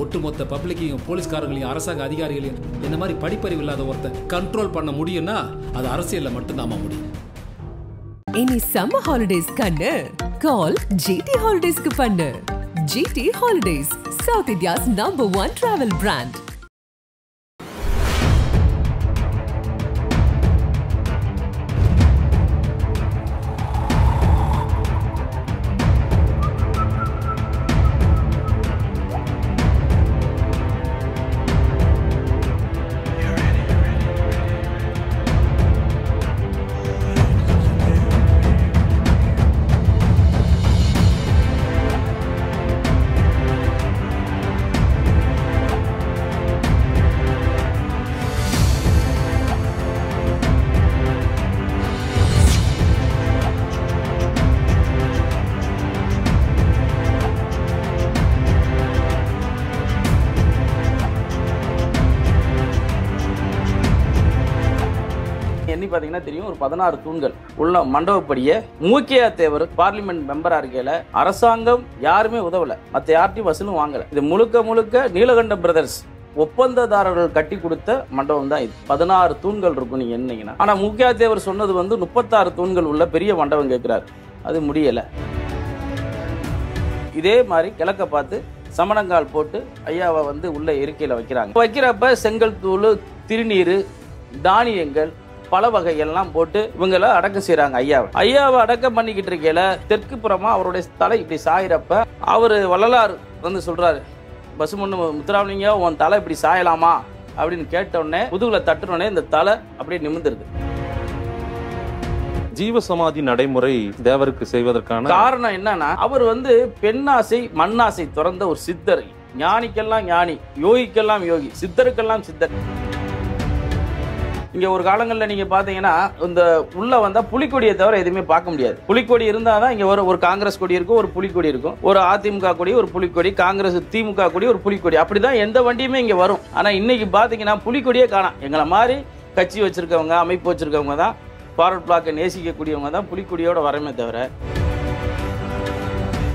ஒட்டுமொத்த பப்ளிக்கையும் போலீஸ்காரங்களையும் அரசாங்க அதிகாரிகளையும் இந்த மாதிரி படிப்பறிவு இல்லாத ஒருத்தர் கண்ட்ரோல் பண்ண முடியும்னா அது அரசியல்ல மட்டும்தான் முடியும். இனி சம்மர் ஹாலிடேஸ் கண்ணு கால் ஜிடி ஹாலிடேஸ்க்கு பண்ணு. GT holidays, south India's number 1 travel brand. பாத்தீங்கன்னா தெரியும், ஒரு 16 தூண்கள் உள்ள மண்டபப்படிய மூக்கையா தேவர் பார்லிமெண்ட் மெம்பரா இருக்கையில அரசாங்கம் யாருமே உதவல, மத்த யார்ட்டையும் வசூலும் வாங்கல. இது முழுக்க முழுக்க நீலகண்ட பிரதர்ஸ் ஒப்பந்ததாரர்கள் கட்டி கொடுத்த மண்டபம் தான் இது. 16 தூண்கள் இருக்கும் நீங்க என்னீங்கன்னா. ஆனா மூக்கையா தேவர் சொன்னது 36 தூண்கள் உள்ள பெரிய மண்டபம் கேட்கிறாரு, அது முடியல. இதே மாதிரி கிழக்க பார்த்து சமணங்கால் போட்டு ஐயாவை உள்ள இருக்கையில வைக்கிறப்ப செங்கல் தூள், திருநீர், தானியங்கள், பல வகைகள்லாம் போட்டு இவங்களை அடக்கம் செய்யறாங்க. ஐயாவை அடக்கம் பண்ணிக்கிட்டு இருக்கையில தெற்கு புறமா அவருடைய தலை இப்படி சாயிறப்ப அவரு வள்ளலார் சொல்றாரு, பசுமொன்னு முத்துராமலிங்க உன் தலை இப்படி சாயலாமா அப்படின்னு கேட்டோடனே முதுகுல தட்டுனோடனே இந்த தலை அப்படியே நிமிர்ந்துருது. ஜீவசமாதி நடைமுறை தேவருக்கு செய்வதற்கான காரணம் என்னன்னா, அவர் பெண்ணாசை மண்ணாசை துறந்த ஒரு சித்தர். ஞானிக்கெல்லாம் ஞானி, யோகிக்கெல்லாம் யோகி, சித்தருக்கெல்லாம் சித்தர். இங்க ஒரு காலங்களில் நீங்க பாத்தீங்கன்னா இந்த உள்ள வந்தா புலிக்கொடியை தவிர எதுவுமே பார்க்க முடியாது. புலிக்கொடி இருந்தாதான் இங்க ஒரு காங்கிரஸ் கொடி இருக்கும், ஒரு புலிக்கொடி இருக்கும், ஒரு அதிமுக கொடி, ஒரு புலிக்கொடி, காங்கிரஸ் திமுக கொடி, ஒரு புலிக்கொடி, அப்படிதான் எந்த வண்டியுமே இங்க வரும். ஆனா இன்னைக்கு பாத்தீங்கன்னா புலிக்கொடியே காணாம். எங்களை மாதிரி கட்சி வச்சிருக்கவங்க, அமைப்பு வச்சிருக்கவங்க தான், ஃபார்வர்ட் பிளாக்கை நேசிக்கக்கூடியவங்க தான் புலிக்கொடியோட வரமே தவிர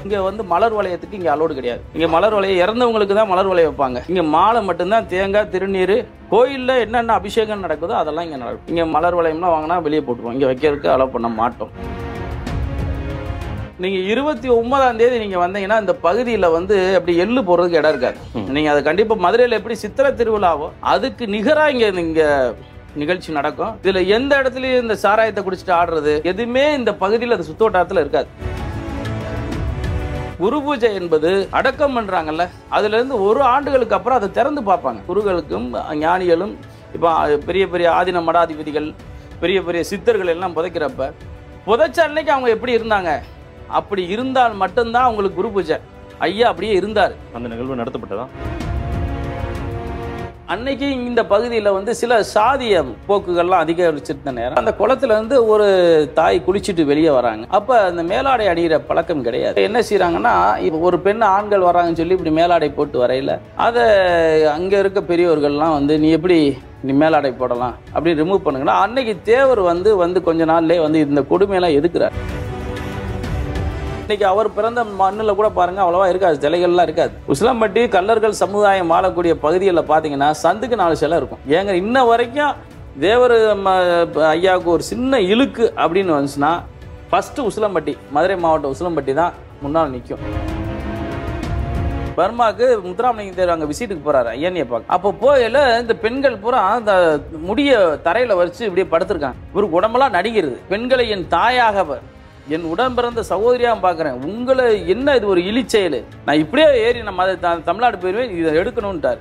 இங்க மலர் வளையத்துக்கு இங்க அலோடு கிடையாது. இங்க மலர் வளையம் இறந்தவங்களுக்கு தான் மலர் வளையம் வைப்பாங்க. இங்க மாலை மட்டும்தான், தேங்காய், திருநீர், கோயில்ல என்னென்ன அபிஷேகம் நடக்குதோ அதெல்லாம் இங்க நடக்கும். இங்க மலர் வளையம்லாம் வாங்கினா வெளியே போட்டுருவோம், இங்க வைக்கிறதுக்கு அலோவ் பண்ண மாட்டோம். நீங்க 29ஆம் தேதி நீங்க வந்தீங்கன்னா இந்த பகுதியில அப்படி எள்ளு போடுறதுக்கு இடம் இருக்காது. நீங்க அதை கண்டிப்பா மதுரையில எப்படி சித்திரை திருவிழாவோ அதுக்கு நிகரா இங்க நிகழ்ச்சி நடக்கும். இதுல எந்த இடத்துலயும் இந்த சாராயத்தை குடிச்சிட்டு ஆடுறது எதுவுமே இந்த பகுதியில் அது சுத்தோட்டத்துல இருக்காது. குரு பூஜை என்பது அடக்கம் பண்றாங்கல்ல, அதுல இருந்து 1 ஆண்டுகளுக்கு அப்புறம் அதை திறந்து பார்ப்பாங்க. குருகளுக்கும் ஞானிகளும் இப்ப பெரிய பெரிய ஆதீன மடாதிபதிகள், பெரிய பெரிய சித்தர்கள் எல்லாம் புதைச்ச அன்னைக்கு அவங்க எப்படி இருந்தாங்க, அப்படி இருந்தால் மட்டும்தான் அவங்களுக்கு குரு பூஜை. ஐயா அப்படியே இருந்தார். அந்த நிகழ்வு நடத்தப்பட்டதா? அன்னைக்கு இந்த பகுதியில் சில சாதிய போக்குகள்லாம் அதிகரிச்சிருந்த நேரம் அந்த குளத்துல ஒரு தாய் குளிச்சுட்டு வெளியே வராங்க. அப்ப அந்த மேலாடை அணிகிற பழக்கம் கிடையாது. என்ன செய்யறாங்கன்னா, இப்போ ஒரு பெண் ஆண்கள் வராங்கன்னு சொல்லி இப்படி மேலாடை போட்டு வரையில அதை அங்க இருக்க பெரியவர்கள்லாம் நீ எப்படி நீ மேலாடை போடலாம் அப்படின்னு ரிமூவ் பண்ணுங்கன்னா, அன்னைக்கு தேவர் கொஞ்ச நாள்லயே இந்த கொடுமையெல்லாம் எதுக்குறார். இன்னைக்கு அவர் பிறந்த மண்ணில் கூட பாருங்க அவ்வளவா இருக்காது, சிலைகள்லாம் இருக்காது. உசிலம்பட்டி கல்லர்கள் சமுதாயம் வாழக்கூடிய பகுதிகளில் பார்த்தீங்கன்னா சந்துக்கு 4 சிலை இருக்கும். ஏங்க இன்ன வரைக்கும் தேவர் ஐயாவுக்கு ஒரு சின்ன இழுக்கு அப்படின்னு வந்துச்சுன்னா ஃபர்ஸ்ட் உசிலம்பட்டி, மதுரை மாவட்டம் உசிலம்பட்டி தான் முன்னால் நிற்கும். பர்மாவுக்கு முத்துராமலிங்க தேவர் அங்கே விசிட்டுக்கு போறாரு ஐயனியை பார்க்க. அப்போ போயில இந்த பெண்கள் பூரா அந்த முடிய தரையில வச்சு இப்படியே படுத்திருக்காங்க. இவருக்கு உடம்பெல்லாம் நடிக்கிறது. பெண்களை என் தாயாக, என் உடன் பிறந்த சகோதரியா பார்க்கிறேன், உங்களை என்ன இது ஒரு இழிச்செயல், நான் இப்படியே ஏறி நம்ம தமிழ்நாடு போயிருவேன், இதை எடுக்கணும்ட்டார்.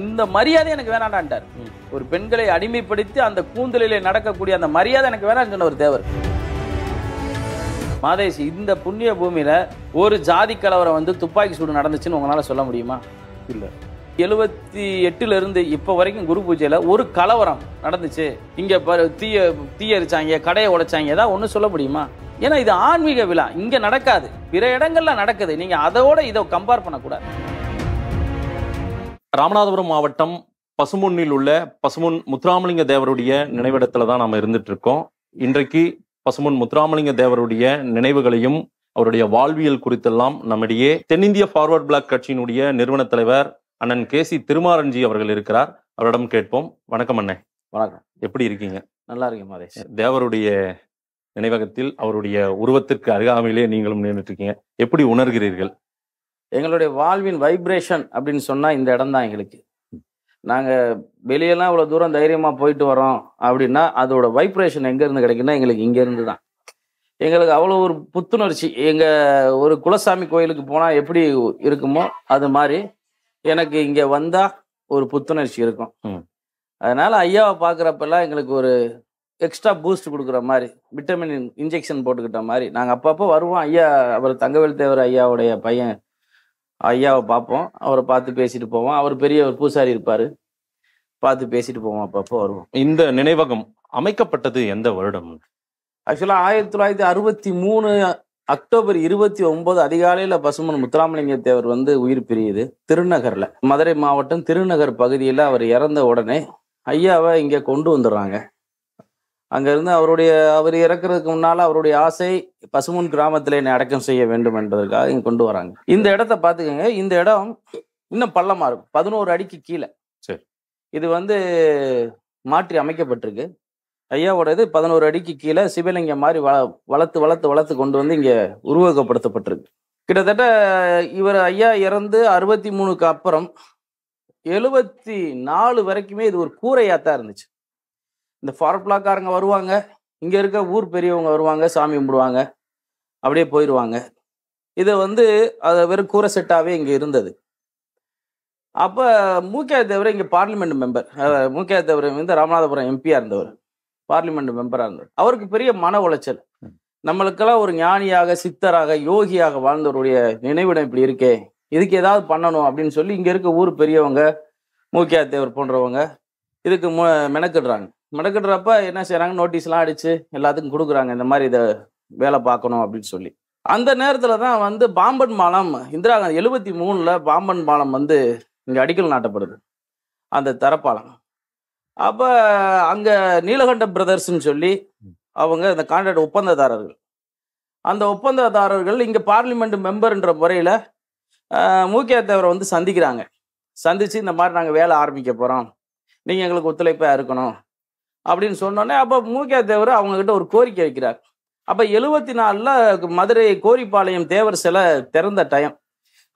இந்த மரியாதை எனக்கு வேணாண்டான்ட்டார். ஒரு பெண்களை அடிமைப்படுத்தி அந்த கூந்தலிலே நடக்கக்கூடிய அந்த மரியாதை எனக்கு வேணான்னு சொன்ன ஒரு தேவர். மாதேசி, இந்த புண்ணிய பூமியில ஒரு ஜாதி கலவரம் துப்பாக்கி சூடு நடந்துச்சுன்னு உங்களால சொல்ல முடியுமா? இல்ல. 78ல இருந்து இப்ப வரைக்கும் குரு பூஜையில ஒரு கலவரம் நடந்துச்சு, இங்க தீய எரிச்சாங்க, கடையை உடைச்சாங்க, ஏதாவது ஒண்ணு சொல்ல முடியுமா? ஏன்னா இது ஆன்மீக விழா, இங்க நடக்காது, பிற இடங்கள்ல நடக்குது. நீங்க அதோட இதை கம்பேர் பண்ணக்கூடாது. ராமநாதபுரம் மாவட்டம் பசுமொன்னில் உள்ள பசுமொன் முத்துராமலிங்க தேவருடைய நினைவிடத்துல தான் நாம இருந்துட்டு இருக்கோம். இன்றைக்கு பசுமொன் முத்துராமலிங்க தேவருடைய நினைவுகளையும் அவருடைய வாழ்வியல் குறித்தெல்லாம் நம்மிடையே தென்னிந்திய ஃபார்வர்ட் பிளாக் கட்சியினுடைய நிறுவன தலைவர் அண்ணன் KC திருமாறன்ஜி அவர்கள் இருக்கிறார். அவரிடம் கேட்போம். வணக்கம் அண்ணே. வணக்கம். எப்படி இருக்கீங்க? நல்லா இருக்கேன் மாதேஷ். தேவருடைய நினைவகத்தில் அவருடைய உருவத்திற்கு அருகாமையிலே நீங்களும் நின்றுட்டு இருக்கீங்க. எப்படி உணர்கிறீர்கள்? எங்களுடைய வாழ்வின் வைப்ரேஷன் அப்படின்னு சொன்னா இந்த இடம் தான் எங்களுக்கு. நாங்க வெளியெல்லாம் இவ்வளவு தூரம் தைரியமா போயிட்டு வரோம் அப்படின்னா அதோட வைப்ரேஷன் எங்க இருந்து கிடைக்குன்னா எங்களுக்கு இங்க இருந்து தான். எங்களுக்கு அவ்வளோ ஒரு புத்துணர்ச்சி. எங்க ஒரு குலசாமி கோயிலுக்கு போனா எப்படி இருக்குமோ அது மாதிரி எனக்கு இங்க வந்தா ஒரு புத்துணர்ச்சி இருக்கும். அதனால ஐயாவை பார்க்குறப்பெல்லாம் எங்களுக்கு ஒரு எக்ஸ்ட்ரா பூஸ்ட் கொடுக்குற மாதிரி, விட்டமின் இன்ஜெக்ஷன் போட்டுக்கிட்ட மாதிரி நாங்கள் அப்பப்போ வருவோம். ஐயா, அவர் தங்கவேல் தேவர் ஐயாவுடைய பையன் ஐயாவை பார்ப்போம். அவரை பார்த்து பேசிட்டு போவோம். அவர் பெரிய ஒரு பூசாரி இருப்பார், பார்த்து பேசிட்டு போவோம். அப்பப்போ வருவோம். இந்த நினைவகம் அமைக்கப்பட்டது எந்த வருடம்? ஆக்சுவலாக 1963 அக்டோபர் 29 அதிகாலையில் பசுமன் முத்துராமலிங்க தேவர் வந்து உயிர் பிரியுது திருநகரில். மதுரை மாவட்டம் திருநகர் பகுதியில் அவர் இறந்த உடனே ஐயாவை இங்கே கொண்டு வந்துடுறாங்க. அங்கேருந்து அவர் இறக்குறதுக்கு முன்னால் அவருடைய ஆசை பசுமன் கிராமத்தில் என்னை அடக்கம் செய்ய வேண்டும் என்பதற்காக இங்கே கொண்டு வராங்க. இந்த இடத்த பார்த்துக்கோங்க. இந்த இடம் இன்னும் பள்ளமாக இருக்கும், 11 அடிக்கு கீழே. சரி. இது வந்து மாற்றி அமைக்கப்பட்டிருக்கு. ஐயாவோட இது 11 அடிக்கு கீழே சிவலிங்கம் மாதிரி வளர்த்து வளர்த்து வளர்த்து கொண்டு வந்து இங்கே உருவகப்படுத்தப்பட்டிருக்கு. கிட்டத்தட்ட இவர் ஐயா இறந்து 63க்கு அப்புறம் 74 வரைக்குமே இது ஒரு கூரையாக தான் இருந்துச்சு. இந்த ஃபார்ப்ளாக்காரங்க வருவாங்க, இங்கே இருக்க ஊர் பெரியவங்க வருவாங்க, சாமி கும்பிடுவாங்க, அப்படியே போயிடுவாங்க. இதை வந்து அதை வெறும் கூரை செட்டாகவே இங்கே இருந்தது. அப்போ மூக்கியா தேவர் இங்கே பார்லிமெண்ட் மெம்பர். மூக்கியா தேவர் வந்து ராமநாதபுரம் எம்பியாக இருந்தவர், பார்லிமெண்ட் மெம்பராக இருந்தவர். அவருக்கு பெரிய மன உளைச்சல். நம்மளுக்கெல்லாம் ஒரு ஞானியாக, சித்தராக, யோகியாக வாழ்ந்தவருடைய நினைவிடம் இப்படி இருக்கே, இதுக்கு ஏதாவது பண்ணணும் அப்படின்னு சொல்லி இங்கே இருக்க ஊர் பெரியவங்க, மூக்கியா தேவர் போன்றவங்க இதுக்கு மெனக்கிடுறப்ப என்ன செய்கிறாங்க, நோட்டீஸ்லாம் அடித்து எல்லாத்துக்கும் கொடுக்குறாங்க, இந்த மாதிரி இதை வேலை பார்க்கணும் அப்படின்னு சொல்லி. அந்த நேரத்தில் தான் வந்து பாம்பன் பாலம், இந்திரா காந்தி 73ல் பாம்பன் பாலம் வந்து இங்கே அடிக்கல் நாட்டப்படுது, அந்த தரப்பாலம். அப்போ அங்கே நீலகண்ட பிரதர்ஸ்ன்னு சொல்லி அவங்க இந்த கான்ட்ராக்ட் ஒப்பந்ததாரர்கள், அந்த ஒப்பந்ததாரர்கள் இங்கே பார்லிமெண்ட் மெம்பர்ன்ற முறையில் மூக்கியா தேவரை வந்து சந்திக்கிறாங்க. சந்தித்து இந்த மாதிரி நாங்கள் வேலை ஆரம்பிக்க போகிறோம், நீங்கள் எங்களுக்கு ஒத்துழைப்பாக இருக்கணும் அப்படின்னு சொன்னோன்னே அப்போ மூக்கியா தேவர் அவங்கக்கிட்ட ஒரு கோரிக்கை வைக்கிறார். அப்போ 74ல் மதுரை கோரிப்பாளையம் தேவர் சிலை திறந்த டைம்.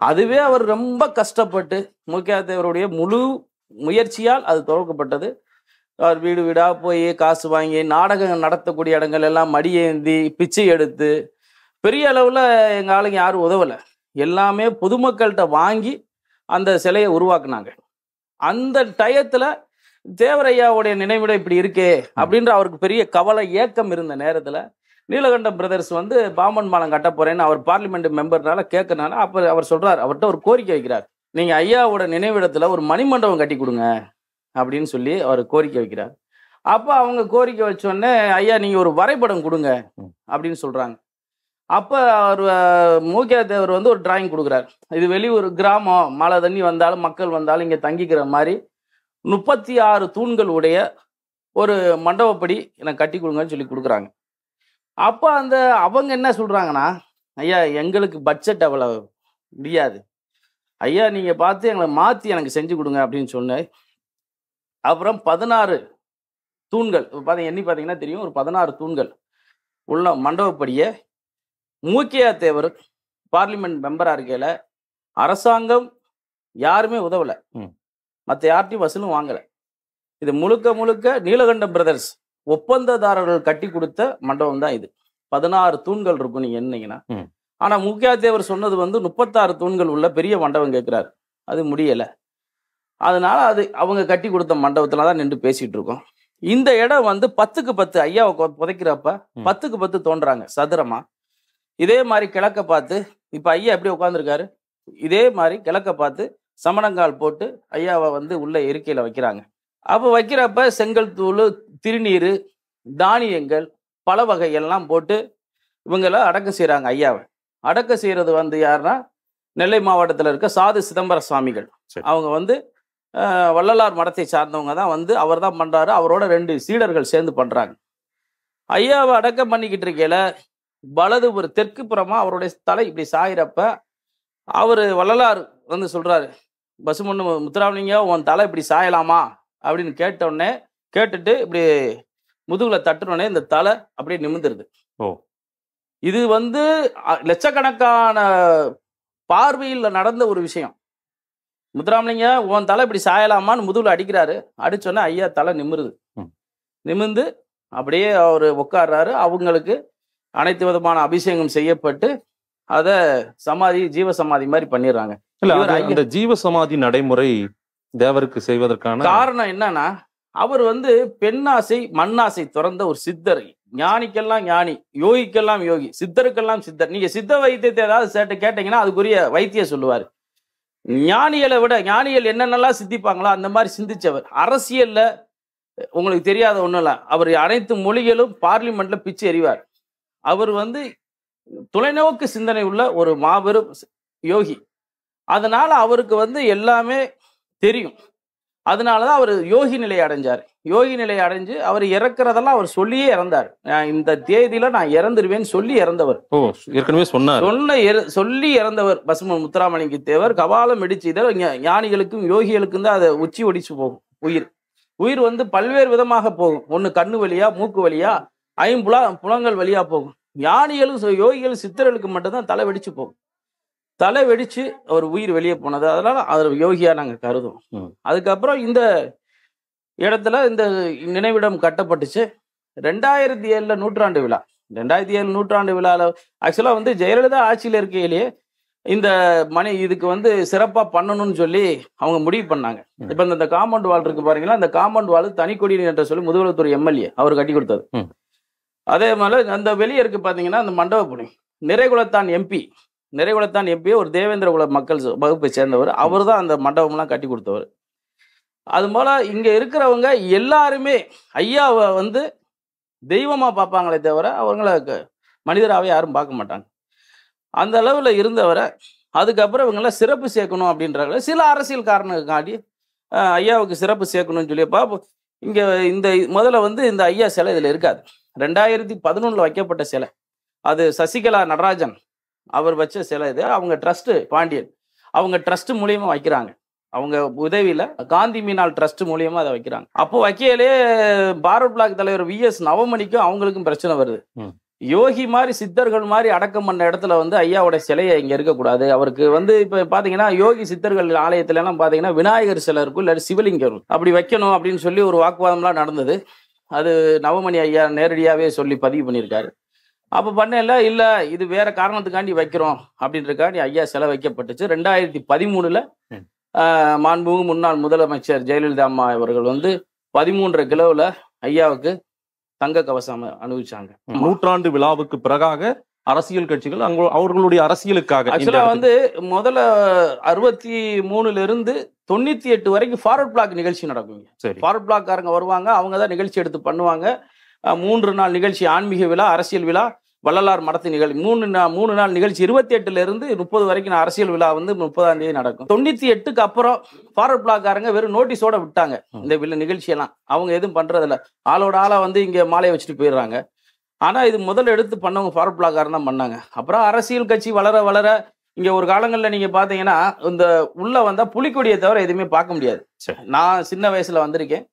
அதுவே அவர் ரொம்ப கஷ்டப்பட்டு மூக்கியா தேவருடைய முழு முயற்சியால் அது துவக்கப்பட்டது. அவர் வீடு வீடாக போய் காசு வாங்கி நாடகம் நடத்தக்கூடிய இடங்கள் எல்லாம் மடியேந்தி பிச்சை எடுத்து, பெரிய அளவில் எங்கள் ஆளுங்க யாரும் உதவலை, எல்லாமே பொதுமக்கள்கிட்ட வாங்கி அந்த சிலையை உருவாக்குனாங்க. அந்த டயத்தில் தேவரையாவுடைய நினைவிடம் இப்படி இருக்கே அப்படின்ற அவருக்கு பெரிய கவலை, ஏக்கம் இருந்த நேரத்தில் நீலகண்டம் பிரதர்ஸ் வந்து பாம்பன் பாலம் கட்ட போறேன்னு அவர் பார்லிமெண்ட் மெம்பர்னால கேட்கறனால அப்போ அவர் சொல்றார், அவர்கிட்ட ஒரு கோரிக்கை வைக்கிறார், நீங்கள் ஐயாவோட நினைவிடத்தில் ஒரு மணிமண்டபம் கட்டி கொடுங்க அப்படின்னு சொல்லி அவர் கோரிக்கை வைக்கிறார். அப்போ அவங்க கோரிக்கை வச்சோடனே ஐயா நீங்கள் ஒரு வரைபடம் கொடுங்க அப்படின்னு சொல்கிறாங்க. அப்போ அவர் மூக்கியா தேவர் வந்து ஒரு டிராயிங் கொடுக்குறார். இது வெளியூர் கிராமம், மழை தண்ணி வந்தாலும் மக்கள் வந்தாலும் இங்கே தங்கிக்கிற மாதிரி 36 தூண்கள் உடைய ஒரு மண்டபப்படி எனக்கு கட்டி கொடுங்கன்னு சொல்லி கொடுக்குறாங்க. அப்போ அவங்க என்ன சொல்கிறாங்கன்னா, ஐயா எங்களுக்கு பட்ஜெட் அவ்வளோ முடியாது, ஐயா நீங்கள் பார்த்து எங்களை மாற்றி எனக்கு செஞ்சு கொடுங்க அப்படின்னு சொன்னேன். அப்புறம் 16 தூண்கள் பார்த்தீங்கன்னா தெரியும், ஒரு 16 தூண்கள் உள்ள மண்டபப்படியை மூக்கியா தேவர் பார்லிமெண்ட் மெம்பராக இருக்கையில் அரசாங்கம் யாருமே உதவலை, மற்ற யார்ட்டையும் வசூலும் வாங்கலை. இது முழுக்க முழுக்க நீலகண்ட பிரதர்ஸ் ஒப்பந்ததாரர்கள் கட்டி கொடுத்த மண்டபம் தான் இது. 16 தூண்கள் இருக்கும் நீங்கள் என்னீங்கன்னா. ஆனால் மூக்கியா தேவர் சொன்னது வந்து 36 தூண்கள் உள்ள பெரிய மண்டபம் கேட்குறாரு, அது முடியலை. அதனால அது அவங்க கட்டி கொடுத்த மண்டபத்தில் தான் நின்று பேசிகிட்டு இருக்கோம். இந்த இடம் வந்து 10க்கு 10 ஐயாவை புதைக்கிறப்ப 10க்கு 10 தோன்றாங்க சதுரமாக. இதே மாதிரி கிழக்க பார்த்து இப்போ ஐயா எப்படி உட்காந்துருக்காரு, இதே மாதிரி கிழக்க பார்த்து சமணங்கால் போட்டு ஐயாவை வந்து உள்ள இருக்கையில் வைக்கிறாங்க. அப்போ வைக்கிறப்ப செங்கல் தூள், திருநீர், தானியங்கள், பல வகைகள்லாம் போட்டு இவங்களாம் அடக்கம் செய்கிறாங்க. ஐயாவை அடக்கம் செய்கிறது வந்து யாருன்னா நெல்லை மாவட்டத்தில் இருக்க சாது சிதம்பர சுவாமிகள். அவங்க வந்து வள்ளலார் மடத்தை சார்ந்தவங்க தான் வந்து அவர் தான் பண்ணுறாரு, அவரோட 2 சீடர்கள் சேர்ந்து பண்ணுறாங்க. ஐயாவை அடக்கம் பண்ணிக்கிட்டு இருக்கையில் வலது ஒரு தெற்கு புறமா அவருடைய தலை இப்படி சாயிறப்ப அவர் வள்ளலார் வந்து சொல்றாரு, பசுமொன்னு முத்துராமலிங்கம் உன் தலை இப்படி சாயலாமா அப்படின்னு கேட்டோடனே, கேட்டுட்டு இப்படி முதுகுல தட்டுனோடனே இந்த தலை அப்படியே நிமிர்ந்துருது. இது வந்து லட்சக்கணக்கான பார்வையில் நடந்த ஒரு விஷயம். முத்துராமலிங்கம் உன் தலை இப்படி சாயலாமான்னு முதுகுல அடிக்கிறாரு. அடிச்சோன்னே ஐயா தலை நிமிருது. நிமிர்ந்து அப்படியே அவர் உட்கார்றாரு. அவங்களுக்கு அனைத்து விதமான அபிஷேகம் செய்யப்பட்டு அதை சமாதி ஜீவ சமாதி மாதிரி பண்ணிடுறாங்க. இந்த ஜீவ சமாதி நடைமுறை தேவருக்கு செய்வதற்கான காரணம் என்னன்னா, அவர் வந்து பெண்ணாசை மண்ணாசை துறந்த ஒரு சித்தர். ஞானிக்கெல்லாம் ஞானி, யோகிக்கெல்லாம் யோகி, சித்தருக்கெல்லாம் சித்தர். நீங்க சித்த வைத்தியத்தை ஏதாவது கேட்டீங்கன்னா அதுக்குரிய வைத்திய சொல்லுவார். ஞானிகளை விட ஞானிகள் என்னென்னலாம் சிந்திப்பாங்களோ அந்த மாதிரி சிந்திச்சவர். அரசியல்ல உங்களுக்கு தெரியாத ஒன்றும் இல்லை, அவர் அனைத்து மொழிகளும் பார்லிமெண்ட்ல பிச்சு எறிவார். அவர் வந்து தொலைநோக்கு சிந்தனை உள்ள ஒரு மாபெரும் யோகி. அதனால அவருக்கு வந்து எல்லாமே தெரியும். அதனாலதான் அவர் யோகி நிலையை அடைஞ்சார். யோகி நிலையை அடைஞ்சு அவர் இறக்குறதெல்லாம் அவர் சொல்லியே இறந்தார். இந்த தேதியில நான் இறந்துருவேன்னு சொல்லி இறந்தவர். ஏற்கனவே சொல்லி இறந்தவர் பசுமன் முத்துராமலிங்க தேவர். கபாலம் இடிச்சு இதில் ஞானிகளுக்கும் யோகிகளுக்கும் தான் அதை உச்சி ஒடிச்சு போகும். உயிர் வந்து பல்வேறு விதமாக போகும். ஒன்று கண்ணு வழியா, மூக்கு வழியா, புலங்கள் வழியா போகும். ஞானிகளும் யோகிகளும் சித்தர்களுக்கு மட்டும்தான் தலை வெடிச்சு போகும். தலை வெடிச்சு அவர் உயிர் வெளியே போனது. அதனால அவர் யோகியா நாங்க கருதுவோம். அதுக்கப்புறம் இந்த இடத்துல இந்த நினைவிடம் கட்டப்பட்டுச்சு. 2007 நூற்றாண்டு விழா. 2007 நூற்றாண்டு விழால ஆக்சுவலா வந்து ஜெயலலிதா ஆட்சியில் இருக்கையிலேயே இந்த இதுக்கு வந்து சிறப்பா பண்ணணும்னு சொல்லி அவங்க முடிவு பண்ணாங்க. இப்ப இந்த காம்பவுண்ட் வால் இருக்கு பாருங்களா, அந்த காம்பவுண்ட் வால் தனிக்கொடி என்ற சொல்லி முதுகுளத்தூர் எம்எல்ஏ அவர் கட்டி கொடுத்தது. அதே மாதிரி அந்த வெளியே இருக்கு பாத்தீங்கன்னா அந்த மண்டபப்பணி நிறைகுலத்தான் எம்பி ஒரு தேவேந்திர குல மக்கள் வகுப்பை சேர்ந்தவர். அவர் தான் அந்த மண்டபம்லாம் கட்டி கொடுத்தவர். அது போல இங்க இருக்கிறவங்க எல்லாருமே ஐயாவை வந்து தெய்வமா பார்ப்பாங்களே தவிர அவங்கள மனிதராகவே யாரும் பார்க்க மாட்டாங்க. அந்த அளவுல இருந்தவரை அதுக்கப்புறம் இவங்கெல்லாம் சிறப்பு சேர்க்கணும் அப்படின்றாங்க. சில அரசியல் காரணக்காண்டி ஐயாவுக்கு சிறப்பு சேர்க்கணும்னு சொல்லியப்பா இங்க இந்த முதல்ல வந்து இந்த ஐயா சிலை இதுல இருக்காது. 2011 வைக்கப்பட்ட சிலை. அது சசிகலா நடராஜன் அவர் வச்ச சிலை. இது அவங்க ட்ரஸ்ட் பாண்டியன், அவங்க ட்ரஸ்ட் மூலியமா வைக்கிறாங்க. அவங்க உதவியில காந்தி மீனால் ட்ரஸ்ட் மூலியமா அதை வைக்கிறாங்க. அப்போ வைக்கையிலே பாரத் பிளாக் தலைவர் VS நவமணிக்கும் அவங்களுக்கும் பிரச்சனை வருது. யோகி மாதிரி சித்தர்கள் மாதிரி அடக்கம் பண்ண இடத்துல வந்து ஐயாவோட சிலையை இங்க இருக்கக்கூடாது. அவருக்கு வந்து இப்ப பாத்தீங்கன்னா யோகி சித்தர்கள் ஆலயத்துல எல்லாம் பாத்தீங்கன்னா விநாயகர் சிலை இருக்கும், இல்லாட்டி சிவலிங்கம் அப்படி வைக்கணும் அப்படின்னு சொல்லி ஒரு வாக்குவாதம்லாம் நடந்தது. அது நவமணி ஐயா நேரடியாவே சொல்லி பதிவு பண்ணியிருக்காரு. அப்போ பண்ணல இல்லை இது வேற காரணத்துக்காண்டி வைக்கிறோம் அப்படின்றக்காண்டி ஐயா சிலை வைக்கப்பட்டுச்சு. 2013 மாண்புமிகு முன்னாள் முதலமைச்சர் ஜெயலலிதா அம்மா அவர்கள் வந்து 13.5 கிலோவில் ஐயாவுக்கு தங்க கவசம் அனுபவிச்சாங்க. நூற்றாண்டு விழாவுக்கு பிறகாக அரசியல் கட்சிகள் அவர்களுடைய அரசியலுக்காக ஆக்சுவலா வந்து முதல்ல 63 98 வரைக்கும் ஃபார்வர்ட் பிளாக் நிகழ்ச்சி நடக்குங்க. ஃபார்வர்ட் பிளாக்காரங்க வருவாங்க, அவங்க தான் நிகழ்ச்சி எடுத்து பண்ணுவாங்க. 3 நாள் நிகழ்ச்சி, ஆன்மீக விழா, அரசியல் விழா, வள்ளலார் மடத்து நிகழ்ச்சி. 3 நாள் நிகழ்ச்சி 28 30 வரைக்கும் அரசியல் விழா வந்து 30ஆம் தேதி நடக்கும். 98க்கு அப்புறம் ஃபார்வர்ட் பிளாக்காரங்க வெறும் நோட்டீஸோட விட்டாங்க இந்த நிகழ்ச்சியெல்லாம். அவங்க எதுவும் பண்றதில்ல, ஆளோட ஆளா வந்து இங்க மாலையை வச்சுட்டு போயிடுறாங்க. ஆனா இது முதல்ல எடுத்து பண்ணவங்க ஃபார்வர்ட் பிளாக்காரன் தான் பண்ணாங்க. அப்புறம் அரசியல் கட்சி வளர வளர இங்க ஒரு காலங்களில் நீங்க பாத்தீங்கன்னா இந்த உள்ள வந்தா புலிக்கொடியை தவிர எதுவுமே பார்க்க முடியாது. நான் சின்ன வயசுல வந்திருக்கேன்.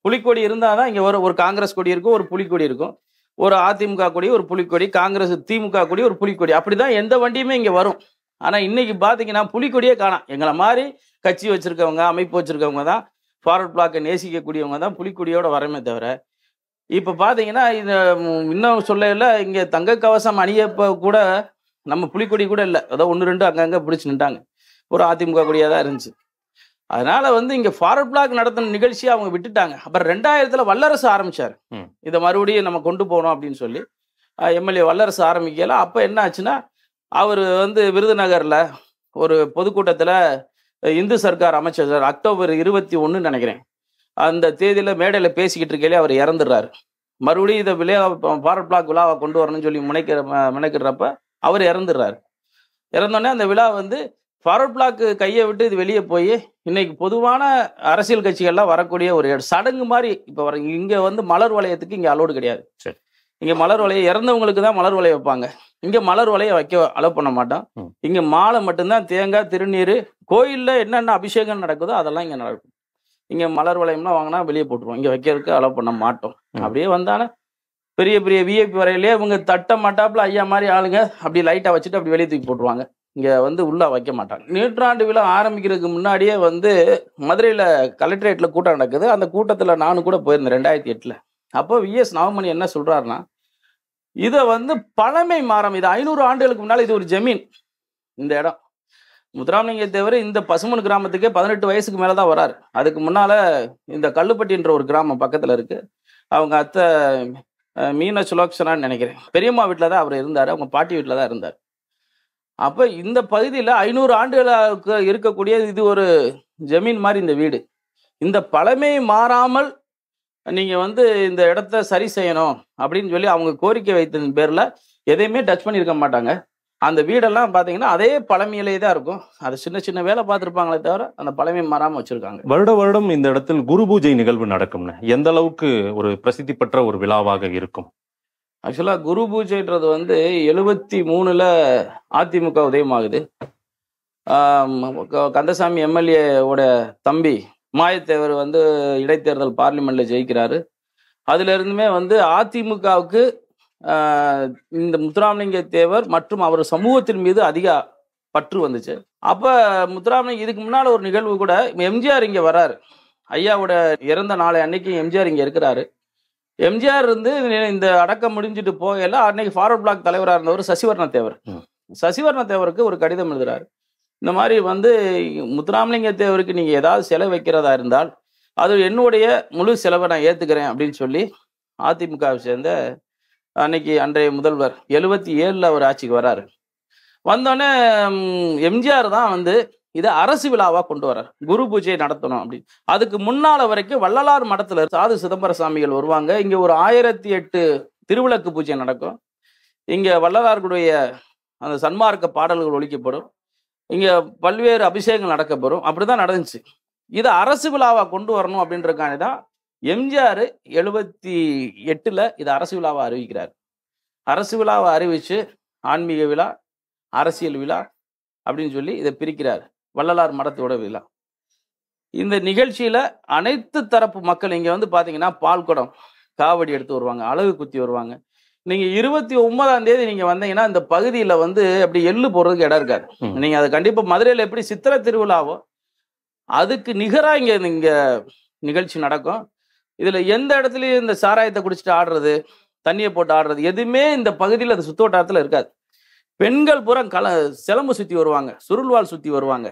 புலிக்கொடி இருந்தாதான் இங்க ஒரு காங்கிரஸ் கொடி இருக்கும், ஒரு புலிக்கொடி இருக்கும், ஒரு அதிமுக கொடி, ஒரு புலிக்கொடி, காங்கிரஸ் திமுக கொடி, ஒரு புலிக்கொடி, அப்படிதான் எந்த வண்டியுமே இங்க வரும். ஆனா இன்னைக்கு பாத்தீங்கன்னா புலிக்கொடியே காணாம். எங்களை மாதிரி கட்சி வச்சிருக்கவங்க, அமைப்பு வச்சிருக்கவங்க தான், ஃபார்வர்ட் பிளாக்கை நேசிக்கக்கூடியவங்க தான் புலிக்கொடியோட வரமே தவிர இப்ப பாத்தீங்கன்னா இது இன்னும் சொல்லல. இங்க தங்க கவசம் அணியப்ப கூட நம்ம புலிக்கொடி கூட இல்லை, ஏதோ 1-2 அங்கங்க பிடிச்சு நின்றாங்க. ஒரு அதிமுக கொடியா தான் இருந்துச்சு. அதனால வந்து இங்க ஃபார்வர்ட் பிளாக் நடத்தின நிகழ்ச்சியை அவங்க விட்டுட்டாங்க. அப்புறம் 2000 வல்லரசு ஆரம்பிச்சாரு. இதை மறுபடியும் நம்ம கொண்டு போகணும் அப்படின்னு சொல்லி எம்எல்ஏ வல்லரசு ஆரம்பிக்கல. அப்ப என்ன ஆச்சுன்னா அவர் வந்து விருதுநகர்ல ஒரு பொதுக்கூட்டத்துல இந்து சர்க்கார் அமைச்சர் சார் அக்டோபர் 21 நினைக்கிறேன் அந்த தேதியில மேடையில பேசிக்கிட்டு இருக்கையிலே அவர் இறந்துடுறாரு. மறுபடியும் இதை ஃபார்வர்ட் பிளாக் விழாவை கொண்டு வரணும்னு சொல்லி முனைக்கிறப்ப அவர் இறந்துடுறாரு. இறந்தோடனே அந்த விழா வந்து ஃபார்வர்ட் பிளாக் கையை விட்டு இது வெளியே போய் இன்னைக்கு பொதுவான அரசியல் கட்சிகள்லாம் வரக்கூடிய ஒரு சடங்கு மாதிரி இப்போ இங்க வந்து மலர் வளையத்துக்கு இங்க அலோடு கிடையாது. இங்க மலர் வளைய இறந்தவங்களுக்கு தான் மலர் வளைய வைப்பாங்க. இங்க மலர் வளைய வைக்க அலோவ் பண்ண மாட்டோம். இங்க மாலை மட்டும்தான், தேங்காய், திருநீர், கோயில்ல என்னென்ன அபிஷேகம் நடக்குதோ அதெல்லாம் இங்க நடக்கும். இங்க மலர் வளையம்லாம் வாங்கினா வெளியே போட்டுருவோம், இங்க வைக்கிறதுக்கு அலோவ் பண்ண மாட்டோம். அப்படியே வந்தானே பெரிய பெரிய விஐபி வரையிலே இவங்க தட்ட மாட்டாப்புல ஐயா மாதிரி ஆளுங்க அப்படி லைட்டா வச்சுட்டு அப்படி வெளியே தூக்கி போட்டுருவாங்க. இங்க வந்து உள்ள வைக்க மாட்டாங்க. நூற்றாண்டு விழா ஆரம்பிக்கிறதுக்கு முன்னாடியே வந்து மதுரையில கலெக்டரேட்ல கூட்டம் நடக்குது. அந்த கூட்டத்துல நானும் கூட போயிருந்தேன் 2008. அப்போ விஎஸ் நவமணி என்ன சொல்றாருன்னா, இதை வந்து பழமை மாறம், இது 500 ஆண்டுகளுக்கு முன்னால இது ஒரு ஜமீன். இந்த இடம் முத்துராமலிங்க தேவர் இந்த பசுமன் கிராமத்துக்கே 18 வயசுக்கு மேலதான் வராரு. அதுக்கு முன்னால இந்த கல்லுப்பட்டின்ற ஒரு கிராமம் பக்கத்துல இருக்கு. அவங்க அத்தை மீன சுலோக்ஷனான்னு நினைக்கிறேன், பெரியம்மா வீட்டில் தான் அவர் இருந்தார், அவங்க பாட்டி வீட்டில் தான் இருந்தார். அப்போ இந்த பகுதியில் 500 ஆண்டுகளுக்கு இருக்கக்கூடிய இது ஒரு ஜமீன் மாதிரி இந்த வீடு. இந்த பழமை மாறாமல் நீங்கள் வந்து இந்த இடத்த சரி செய்யணும் அப்படின்னு சொல்லி அவங்க கோரிக்கை வைத்ததன் பேரில் எதையுமே டச் பண்ணியிருக்க மாட்டாங்க. அந்த வீடெல்லாம் பார்த்தீங்கன்னா அதே பழமையிலே தான் இருக்கும். அது சின்ன சின்ன வேலை பார்த்துருப்பாங்களே தவிர அந்த பழமை மாறாமல் வச்சுருக்காங்க. வருட வருடம் இந்த இடத்தில் குரு பூஜை நிகழ்வு நடக்கும்னு எந்த அளவுக்கு ஒரு பிரசித்தி பெற்ற ஒரு விழாவாக இருக்கும்? ஆக்சுவலாக குரு பூஜைன்றது வந்து 73ல் அதிமுக உதயமாகுது. கந்தசாமி எம்எல்ஏவோட தம்பி மாயத்தேவர் வந்து இடைத்தேர்தல் பார்லிமெண்ட்ல ஜெயிக்கிறாரு. அதுல இருந்துமே வந்து அதிமுகவுக்கு இந்த முத்துராமலிங்க தேவர் மற்றும் அவர் சமூகத்தின் மீது அதிக பற்று வந்துச்சு. அப்ப முத்துராமலிங்க இதுக்கு முன்னால ஒரு நிகழ்வு கூட, எம்ஜிஆர் இங்க வர்றாரு, ஐயாவோட இறந்த நாளை அன்னைக்கு எம்ஜிஆர் இங்க இருக்கிறாரு. எம்ஜிஆர் இருந்து இந்த அடக்கம் முடிஞ்சுட்டு போகல, அன்னைக்கு ஃபார்வர்ட் பிளாக் தலைவராக இருந்தவர் சசிவர்ண தேவர். சசிவர்ண தேவருக்கு ஒரு கடிதம் எழுதுறாரு, இந்த மாதிரி வந்து முத்துராமலிங்க தேவருக்கு நீங்க ஏதாவது செலவு வைக்கிறதா இருந்தால் அது என்னுடைய முழு செலவை நான் ஏத்துக்கிறேன் அப்படின்னு சொல்லி அதிமுகவை சேர்ந்த அன்னைக்கு அன்றைய முதல்வர் 77ல் அவர் ஆட்சிக்கு வர்றாரு. வந்தோடனே எம்ஜிஆர் தான் வந்து இதை அரசு விழாவாக கொண்டு வர்றார், குரு பூஜையை நடத்தணும் அப்படின்னு. அதுக்கு முன்னால வரைக்கும் வள்ளலார் மடத்துல சாது சிதம்பர சாமிகள் வருவாங்க. இங்க ஒரு 1008 திருவிளக்கு பூஜை நடக்கும். இங்க வள்ளலார்களுடைய அந்த சன்மார்க்க பாடல்கள் ஒலிக்கப்படும். இங்க பல்வேறு அபிஷேகங்கள் நடக்கப்படும். அப்படிதான் நடந்துச்சு. இதை அரசு விழாவா கொண்டு வரணும் அப்படின்றக்கான தான் எம்ஜிஆர் 78ல் இதை அரசு விழாவா அறிவிக்கிறார். அரசு விழாவை அறிவிச்சு ஆன்மீக விழா, அரசியல் விழா அப்படின்னு சொல்லி இதை பிரிக்கிறார், வள்ளலார் மடத்தோட விழா. இந்த நிகழ்ச்சியில அனைத்து தரப்பு மக்கள் இங்க வந்து பாத்தீங்கன்னா பால் குடம், காவடி எடுத்து வருவாங்க, அழகு குத்தி வருவாங்க. நீங்க 29ஆம் தேதி நீங்க வந்தீங்கன்னா இந்த பகுதியில வந்து அப்படி எள்ளு போடுறதுக்கு இடம் இருக்காது. நீங்க அதை கண்டிப்பா மதுரையில எப்படி சித்திரை திருவிழாவோ அதுக்கு நிகரா இங்க நிகழ்ச்சி நடக்கும். இதுல எந்த இடத்துலயும் இந்த சாராயத்தை குடிச்சிட்டு ஆடுறது, தண்ணியை போட்டு ஆடுறது எதுவுமே இந்த பகுதியில் அது சுத்தோட்டத்துல இருக்காது. பெண்கள் பூரா சிலம்பு சுத்தி வருவாங்க, சுருள்வாள் சுத்தி வருவாங்க.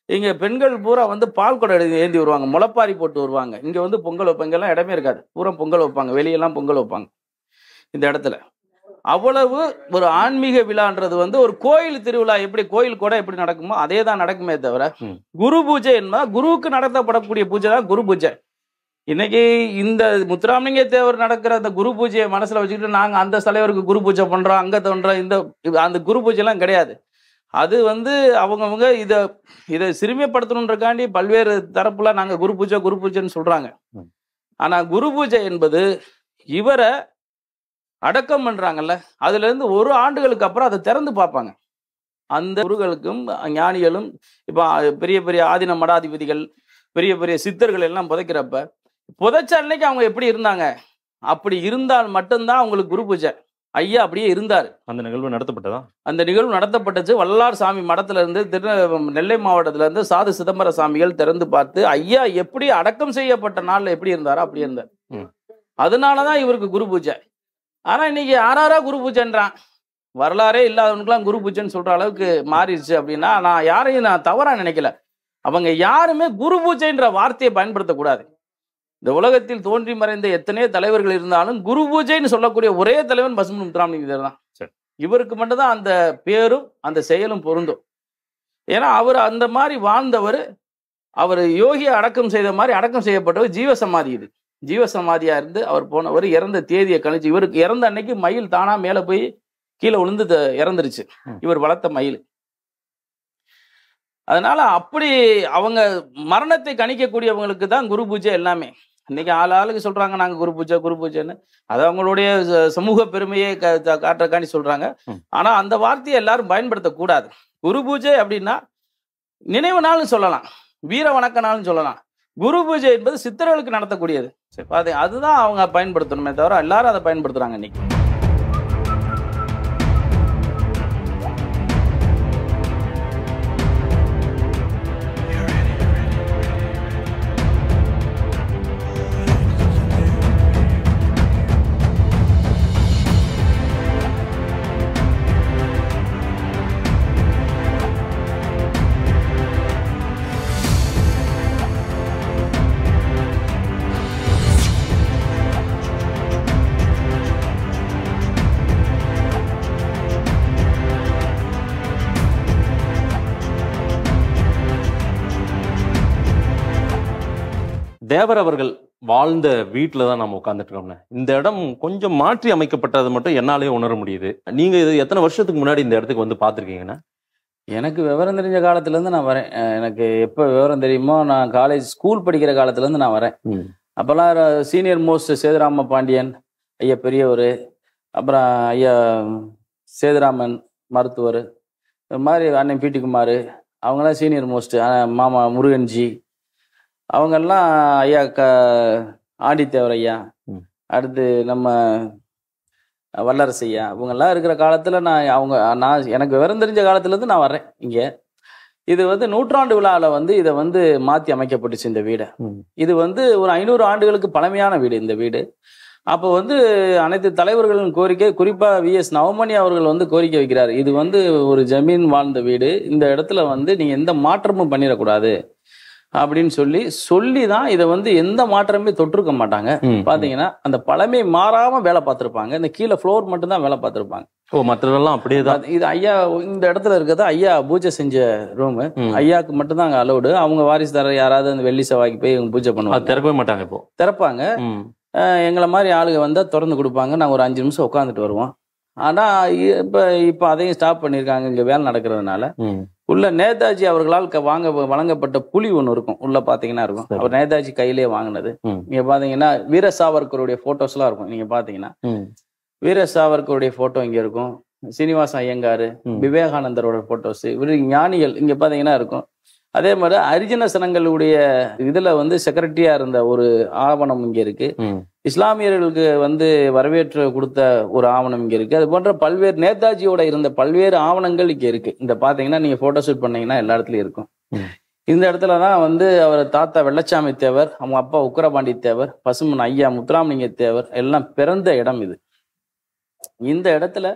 இங்க பெண்கள் பூரா வந்து பால் குடம் ஏந்தி வருவாங்க, முளைப்பாரி போட்டு வருவாங்க. இங்க வந்து பொங்கல் வைப்பங்கெல்லாம் இடமே இருக்காது, பூரா பொங்கல் வைப்பாங்க, வெளியெல்லாம் பொங்கல் வைப்பாங்க. இந்த இடத்துல அவ்வளவு ஒரு ஆன்மீக விழான்றது வந்து ஒரு கோயில் திருவிழா எப்படி கோயில் கூட எப்படி நடக்குமோ அதே தான் நடக்குமே தவிர குரு பூஜை என்பதா குருவுக்கு நடத்தப்படக்கூடிய பூஜை தான் குரு பூஜை. இன்னைக்கு இந்த முத்துராமலிங்க தேவர் நடக்கிற அந்த குரு பூஜையை மனசுல வச்சுக்கிட்டு நாங்க அந்த தலைவருக்கு குரு பூஜை பண்றோம், அங்க தோன்றோம், அந்த குரு பூஜை எல்லாம் கிடையாது. அது வந்து அவங்கவுங்க இதை சிறுமைப்படுத்தணுன்றக்காண்டி பல்வேறு தரப்புல நாங்க குரு பூஜைன்னு சொல்றாங்க. ஆனா குரு பூஜை என்பது இவரை அடக்கம் பண்றாங்கல்ல, அதுல இருந்து 1 ஆண்டுகளுக்கு அப்புறம் அதை திறந்து பார்ப்பாங்க. அந்த குருகளுக்கும் ஞானிகளும் இப்ப பெரிய பெரிய ஆதீன மடாதிபதிகள், பெரிய பெரிய சித்தர்கள் எல்லாம் புதைக்கிறப்ப புதைச்ச அன்னைக்கு அவங்க எப்படி இருந்தாங்க, அப்படி இருந்தால் மட்டும்தான் அவங்களுக்கு குரு பூஜை. ஐயா அப்படியே இருந்தாரு. அந்த நிகழ்வு நடத்தப்பட்டதா? அந்த நிகழ்வு நடத்தப்பட்டுச்சு. வள்ளலார் சாமி மடத்துல இருந்து நெல்லை மாவட்டத்துல இருந்து சாது சிதம்பர சாமிகள் திறந்து பார்த்து ஐயா எப்படி அடக்கம் செய்யப்பட்ட நாள்ல எப்படி இருந்தாரோ அப்படி இருந்தார். அதனாலதான் இவருக்கு குரு பூஜை. ஆனா இன்னைக்கு யாராரா குரு பூஜைன்றான், வரலாறே இல்லாதவனுக்குலாம் குரு பூஜைன்னு சொல்ற அளவுக்கு மாறிடுச்சு. அப்படின்னா நான் யாரையும் தவறா நினைக்கல. அவங்க யாருமே குரு பூஜைன்ற வார்த்தையை பயன்படுத்தக்கூடாது. இந்த உலகத்தில் தோன்றி மறைந்த எத்தனையோ தலைவர்கள் இருந்தாலும் குரு பூஜைன்னு சொல்லக்கூடிய ஒரே தலைவன் பசுமன் முத்துராமலிங்க தேவர் தான். இவருக்கு மட்டும்தான் அந்த பேரும் அந்த செயலும் பொருந்தும். ஏன்னா அவர் அந்த மாதிரி வாழ்ந்தவர், அவர் யோகியை அடக்கம் செய்த மாதிரி அடக்கம் செய்யப்பட்டவர். ஜீவசமாதி, இது ஜீவசமாதியா இருந்து அவர் போனவர் இறந்த தேதியை கழிச்சு, இவருக்கு இறந்த அன்னைக்கு மயில் தானா மேல போய் கீழே விழுந்து இறந்துருச்சு, இவர் வளர்த்த மயில். அதனால அப்படி அவங்க மரணத்தை கணிக்கக்கூடியவங்களுக்கு தான் குரு பூஜை எல்லாமே. இன்னைக்கு ஆளுக்கு சொல்றாங்க நாங்க குரு பூஜைன்னு. அது அவங்களுடைய சமூக பெருமையை காட்டுறக்காண்டி சொல்றாங்க. ஆனா அந்த வார்த்தையை எல்லாரும் பயன்படுத்தக்கூடாது. குரு பூஜை அப்படின்னா நினைவு நாள்னு சொல்லலாம், வீர வணக்க நாள்னு சொல்லலாம். குரு பூஜை என்பது சித்தர்களுக்கு நடத்தக்கூடியது. அதுதான் அவங்க பயன்படுத்தணுமே தவிர எல்லாரும் அதை பயன்படுத்துறாங்க இன்னைக்கு. தேவர் அவர்கள் வாழ்ந்த வீட்டில் தான் நம்ம உட்காந்துட்டு இருக்கோம்னா, இந்த இடம் கொஞ்சம் மாற்றி அமைக்கப்பட்டது மட்டும் என்னாலே உணர முடியுது. நீங்க இது எத்தனை வருஷத்துக்கு முன்னாடி இந்த இடத்துக்கு வந்து பார்த்துருக்கீங்கன்னா? எனக்கு விவரம் தெரிஞ்ச காலத்துலேருந்து நான் வரேன். எனக்கு எப்போ விவரம் தெரியுமோ, நான் காலேஜ் ஸ்கூல் படிக்கிற காலத்துலேருந்து நான் வரேன். அப்போல்லாம் சீனியர் மோஸ்ட் சேதுராம பாண்டியன் ஐயா பெரியவர், அப்புறம் ஐயா சேதுராமன் மருத்துவர், இது மாதிரி அண்ணன் பிடி குமார், அவங்களாம் சீனியர் மோஸ்ட். மாமா முருகன்ஜி, அவங்கெல்லாம் ஐயா ஆண்டித்தேவர் ஐயா, அடுத்து நம்ம வல்லரசு ஐயா, இவங்கெல்லாம் இருக்கிற காலத்தில் நான் எனக்கு விவரம் தெரிஞ்ச காலத்துலேருந்து நான் வர்றேன் இங்கே. இது வந்து நூற்றாண்டு விழாவில் இதை மாற்றி அமைக்கப்பட்டுச்சு இந்த வீடை. இது ஒரு 500 ஆண்டுகளுக்கு பழமையான வீடு இந்த வீடு. அப்போ அனைத்து தலைவர்களின் கோரிக்கை, குறிப்பாக VS நவமணி அவர்கள் கோரிக்கை வைக்கிறார். இது ஒரு ஜமீன் வாழ்ந்த வீடு, இந்த இடத்துல நீங்கள் எந்த மாற்றமும் பண்ணிடக்கூடாது அப்படின்னு சொல்லி தான் இதை எந்த மாற்றமே தொட்டிருக்க மாட்டாங்க. பாத்தீங்கன்னா அந்த பழமை மாறாம வேலை பார்த்திருப்பாங்க. இந்த கீழே ஃப்ளோர் மட்டும் தான் வேலை பார்த்திருப்பாங்க. மற்றதெல்லாம் அப்படியே தான். இது ஐயா இந்த இடத்துல இருக்கிறது ஐயா பூஜை செஞ்ச ரூம். ஐயாவுக்கு மட்டும் தான் அங்க அலோடு. அவங்க வாரிசுதாரர் யாராவது அந்த வெள்ளி செவ்வாய்க்கு போய் இவங்க பூஜை பண்ணுவாங்க. திறக்கவே மாட்டாங்க. இப்போ திறப்பாங்க. எங்களை மாதிரி ஆளுங்க வந்தா திறந்து கொடுப்பாங்க. நாங்கள் ஒரு 5 நிமிஷம் உட்காந்துட்டு வருவோம். ஆனா இப்ப அதையும் ஸ்டாப் பண்ணிருக்காங்க இங்க வேலை நடக்கிறதுனால. உள்ள நேதாஜி அவர்களால் வழங்கப்பட்ட புலி ஒண்ணு இருக்கும், உள்ள பாத்தீங்கன்னா இருக்கும். அவர் நேதாஜி கையிலேயே வாங்கினது. நீங்க பாத்தீங்கன்னா வீர சாவர்கருடைய போட்டோஸ் எல்லாம் இருக்கும். நீங்க பாத்தீங்கன்னா வீர சாவர்கருடைய போட்டோ இங்க இருக்கும், சீனிவாச ஐயங்காரு, விவேகானந்தரோட போட்டோஸ், இவரு ஞானிகள் இங்க பாத்தீங்கன்னா இருக்கும். அதே மாதிரி ஹரிஜன சனங்களுடைய இதுல செக்ரட்டரியா இருந்த ஒரு ஆவணம் இங்க இருக்கு. இஸ்லாமியர்களுக்கு வரவேற்று கொடுத்த ஒரு ஆவணம் இங்க இருக்கு. அது போன்ற பல்வேறு நேதாஜியோட இருந்த பல்வேறு ஆவணங்கள் இங்க இருக்கு. இந்த பாத்தீங்கன்னா நீங்க போட்டோ ஷூட் பண்ணீங்கன்னா எல்லா இடத்துலயும் இருக்கும். இந்த இடத்துலதான் அவர் தாத்தா வெள்ளச்சாமி தேவர், அவங்க அப்பா உக்கரபாண்டி தேவர், பசுமன் ஐயா முத்துராமலிங்க தேவர் எல்லாம் பிறந்த இடம் இது. இந்த இடத்துல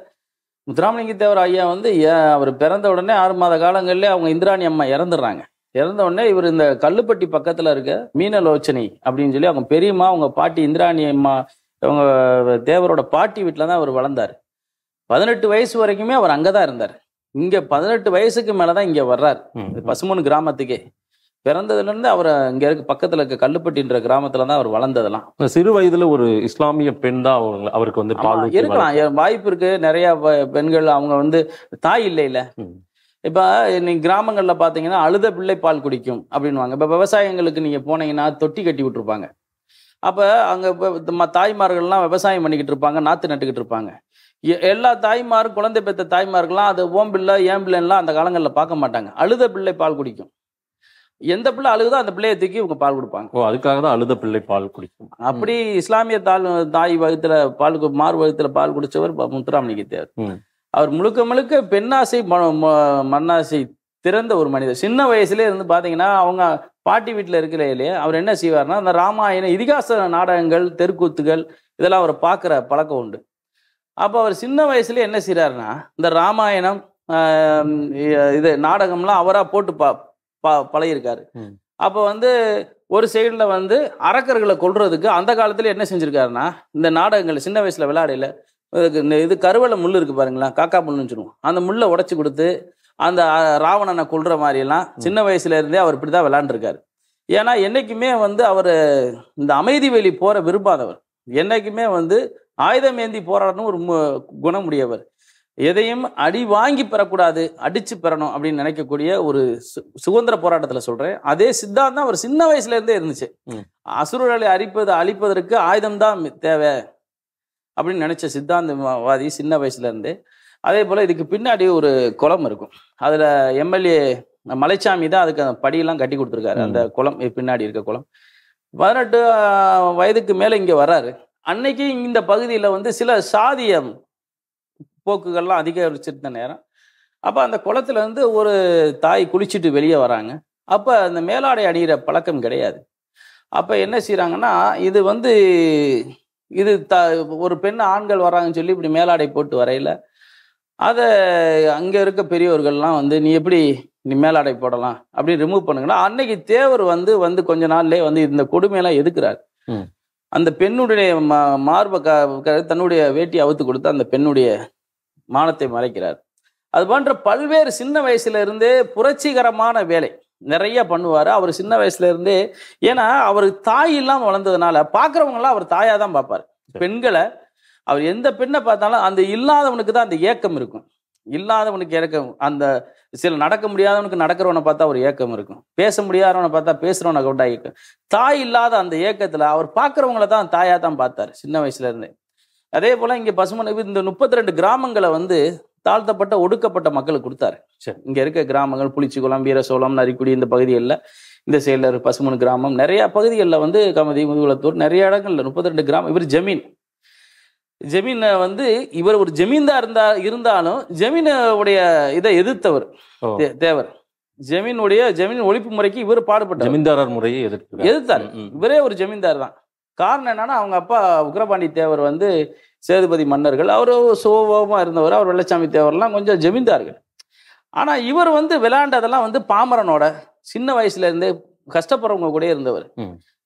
முத்துராமலிங்க தேவர் ஐயா அவர் பிறந்த உடனே 6 மாத காலங்கள்ல அவங்க இந்திராணி அம்மா இறந்துடுறாங்க. இறந்த உடனே இவர் இந்த கல்லுப்பட்டி பக்கத்துல இருக்க மீனலோச்சனை அப்படின்னு சொல்லி அவங்க பெரியம்மா, அவங்க பாட்டி இந்திராணி அம்மா, அவங்க தேவரோட பாட்டி வீட்டுல தான் அவர் வளர்ந்தாரு. 18 வயசு வரைக்குமே அவர் அங்கதான் இருந்தார். இங்க 18 வயசுக்கு மேலதான் இங்க வர்றாரு, பசுமன் கிராமத்துக்கே. பிறந்ததுல இருந்து அவர் இங்க இருக்க பக்கத்துல இருக்க கல்லுப்பட்டின்ற கிராமத்துல தான் அவர் வளர்ந்ததெல்லாம். சிறு வயதுல ஒரு இஸ்லாமிய பெண் தான் அவருக்கு பால் இருக்கலாம், வாய்ப்பு இருக்கு. நிறைய பெண்கள் அவங்க தாய் இல்ல. இப்ப நீங்க கிராமங்கள்ல பாத்தீங்கன்னா அழுத பிள்ளை பால் குடிக்கும் அப்படின்வாங்க. இப்ப விவசாயங்களுக்கு நீங்க போனீங்கன்னா தொட்டி கட்டி விட்டுருப்பாங்க. அப்ப அங்க தாய்மார்கள்லாம் விவசாயம் பண்ணிக்கிட்டு இருப்பாங்க, நாத்து நட்டுக்கிட்டு இருப்பாங்க. எல்லா தாய்மாரும் குழந்தை பெற்ற தாய்மார்கள்லாம் அது ஓம் பிள்ளை ஏன் பிள்ளைலாம் அந்த காலங்களில் பார்க்க மாட்டாங்க. அழுத பிள்ளை பால் குடிக்கும். எந்த பிள்ளை அழுகுதோ அந்த பிள்ளையை தூக்கி இவங்க பால் கொடுப்பாங்க. அதுக்காக தான் அழுத பிள்ளை பால் குடிக்கும். அப்படி இஸ்லாமிய தாய் வகுத்துல மாறு வகுத்துல பால் குடிச்சவர் முத்துராமலிங்க தேவர். அவர் முழுக்க முழுக்க பெண்ணாசை மண்ணாசை திறந்த ஒரு மனிதர். சின்ன வயசுல இருந்து பாத்தீங்கன்னா அவங்க பாட்டி வீட்டுல இருக்கிறையிலேயே அவர் என்ன செய்வார்னா, அந்த ராமாயண இதிகாச நாடகங்கள், தெருக்கூத்துகள் இதெல்லாம் அவர் பார்க்குற பழக்கம் உண்டு. அப்போ அவர் சின்ன வயசுல என்ன செய்யறாருன்னா, இந்த ராமாயணம் இது நாடகம்லாம் அவரா போட்டு பழகிருக்காரு. அப்போ ஒரு சைடுல அரக்கர்களை கொல்றதுக்கு அந்த காலத்துல என்ன செஞ்சிருக்காருன்னா, இந்த நாடகங்கள் சின்ன வயசுல விளையாடையில இது கருவளை முள் இருக்கு பாருங்களா, காக்கா முள்ளுன்னு சொல்லுவோம், அந்த முள்ளை உடைச்சு கொடுத்து அந்த ராவணனை கொல்ற மாதிரி எல்லாம் சின்ன வயசுல இருந்தே அவர் இப்படிதான் விளையாண்டுருக்காரு. ஏன்னா என்னைக்குமே அவர் இந்த அமைதி வெளி போற விரும்பாதவர். என்னைக்குமே ஆயுதம் ஏந்தி போராடணும் ஒரு குணம் உடையவர். எதையும் அடி வாங்கி பெறக்கூடாது, அடிச்சு பெறணும் அப்படின்னு நினைக்கக்கூடிய ஒரு சுதந்திர போராட்டத்துல சொல்றேன். அதே சித்தாந்தம் அவர் சின்ன வயசுல இருந்தே இருந்துச்சு. அசுரர்களை அழிப்பதற்கு ஆயுதம் தான் தேவை அப்படின்னு நினைச்ச சித்தாந்தவாதி சின்ன வயசுல இருந்தே. அதே போல இதுக்கு பின்னாடி ஒரு குளம் இருக்கும். அதுல எம்எல்ஏ மலைச்சாமி தான் அதுக்கு படியெல்லாம் கட்டி கொடுத்துருக்காரு. அந்த குளம் பின்னாடி இருக்க குளம். 18 வயதுக்கு மேல இங்க வர்றாரு. அன்னைக்கு இந்த பகுதியில வந்து சில சாதிய போக்குகள்லாம் அதிகரிச்சிருந்த நேரம். அப்ப அந்த குளத்துல இருந்து ஒரு தாய் குளிச்சுட்டு வெளியே வராங்க. அப்ப அந்த மேலாடை அணிகிற பழக்கம் கிடையாது. அப்ப என்ன செய்யறாங்கன்னா, இது வந்து இது ஒரு பெண் ஆண்கள் வராங்கன்னு சொல்லி இப்படி மேலாடை போட்டு வரையில அதை அங்க இருக்க பெரியவர்கள்லாம் வந்து நீ எப்படி நீ மேலாடை போடலாம் அப்படின்னு ரிமூவ் பண்ணுங்கன்னா, அன்னைக்கு தேவர் வந்து கொஞ்ச நாள்லயே வந்து இந்த கொடுமையெல்லாம் எதுக்குறாரு. அந்த பெண்ணுடைய மார்பை தன்னுடைய வேட்டியை அவுத்து கொடுத்து அந்த பெண்ணுடைய மானத்தை மறைக்கிறார். அது போன்ற பல்வேறு சின்ன வயசுல இருந்தே புரட்சிகரமான வேலை நிறைய பண்ணுவாரு அவர் சின்ன வயசுல இருந்தே. ஏன்னா அவர் தாய் இல்லாம வளர்ந்ததுனால பாக்குறவங்க எல்லாம் அவர் தாயா தான் பார்ப்பாரு. பெண்களை அவர் எந்த பெண்ணை பார்த்தாலும் அந்த இல்லாதவனுக்கு தான் அந்த ஏக்கம் இருக்கும். இல்லாதவனுக்கு ஏக்கம், அந்த சில நடக்க முடியாதவனுக்கு நடக்கிறவனை பார்த்தா ஒரு ஏக்கம் இருக்கும், பேச முடியாதவனை பார்த்தா பேசுறவனை கொண்டா ஏக்கம். தாய் இல்லாத அந்த ஏக்கத்துல அவர் பார்க்குறவங்கள தான் தாயா தான் பார்த்தாரு சின்ன வயசுல இருந்தே. அதே போல இங்க பசுமன் இந்த 32 கிராமங்களை வந்து தாழ்த்தப்பட்ட ஒடுக்கப்பட்ட மக்களுக்கு கொடுத்தாரு. இங்க இருக்க கிராமங்கள் புளிச்சிக்குளம், வீரசோளம், நரிக்குடி இந்த பகுதிகளில், இந்த சைடில் பசுமன் கிராமம், நிறைய பகுதிகளில் வந்து கமதி, முதுகுளத்தூர், நிறைய இடங்கள்ல 32 கிராமம். இவர் ஜமீனை வந்து இவர் ஒரு ஜமீன்தார் இருந்தாலும் ஜமீனுடைய இதை எதிர்த்தவர் தேவர். ஜமீன் ஒழிப்பு முறைக்கு இவர் பாடுபட்ட ஜமீன்தாரர் முறையை எதிர்த்தார். இவரே ஒரு ஜமீன்தார் தான். காரணம் என்னன்னா, அவங்க அப்பா உக்கிரபாண்டி தேவர் வந்து சேதுபதி மன்னர்கள், அவரு சோபமா இருந்தவர். அவர் வெள்ளச்சாமி தேவர்லாம் கொஞ்சம் ஜமீன்தார்கள். ஆனா இவர் வந்து விளையாண்டதெல்லாம் வந்து பாமரனோட சின்ன வயசுல இருந்தே கஷ்டப்படுறவங்க கூட இருந்தவர்.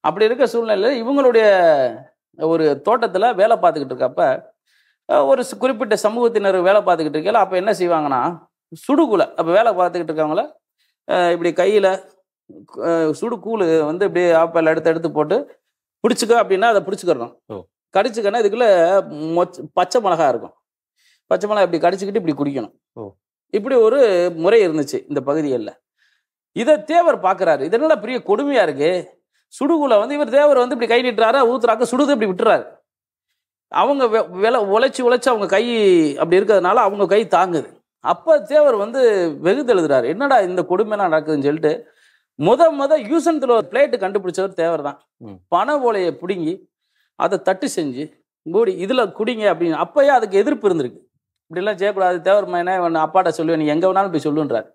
அப்படி இருக்க சூழ்நிலையில இவங்களுடைய ஒரு தோட்டத்துல வேலை பார்த்துக்கிட்டு இருக்கப்ப ஒரு குறிப்பிட்ட சமூகத்தினர் வேலை பார்த்துக்கிட்டு இருக்கல. அப்ப என்ன செய்வாங்கன்னா, சுடுகூலை அப்ப வேலை பார்த்துக்கிட்டு இருக்கவங்கள இப்படி கையில சுடுகூழு வந்து இப்படி ஆப்பல் எடுத்து போட்டு பிடிச்சிக்க அப்படின்னா அதை பிடிச்சிக்கிறோம். கடிச்சுக்கன்னா இதுக்குள்ள பச்சை மிளகா இருக்கும். பச்சை மிளகா இப்படி கடிச்சுக்கிட்டு இப்படி குடிக்கணும். இப்படி ஒரு முறை இருந்துச்சு இந்த பகுதிகளில். இதை தேவர் பார்க்குறாரு. இதனால பெரிய கொடுமையா இருக்கு. சுடுகுல வந்து இவர் தேவர் வந்து இப்படி கை நீட்டுறாரு, ஊத்துறாக்க சுடுது இப்படி விட்டுறாரு. அவங்க உழைச்சி அவங்க கை அப்படி இருக்கிறதுனால அவங்க கை தாங்குது. அப்ப தேவர் வந்து வெகுதெழுதுறாரு, என்னடா இந்த கொடுமைலாம் நடக்குதுன்னு சொல்லிட்டு முத யூசன்ல ஒரு பிளேட்டு கண்டுபிடிச்சவர் தேவர் தான். பனை ஓலையை பிடுங்கி அதை தட்டு செஞ்சு கூடி இதுல குடிங்க அப்படின்னு. அப்பயே அதுக்கு எதிர்ப்பு இருந்திருக்கு. இப்படிலாம் செய்யக்கூடாது, தேவர் என்ன அப்பாட்ட சொல்லுவேன், நீ எங்க வேணாலும் போய் சொல்லுன்றார்.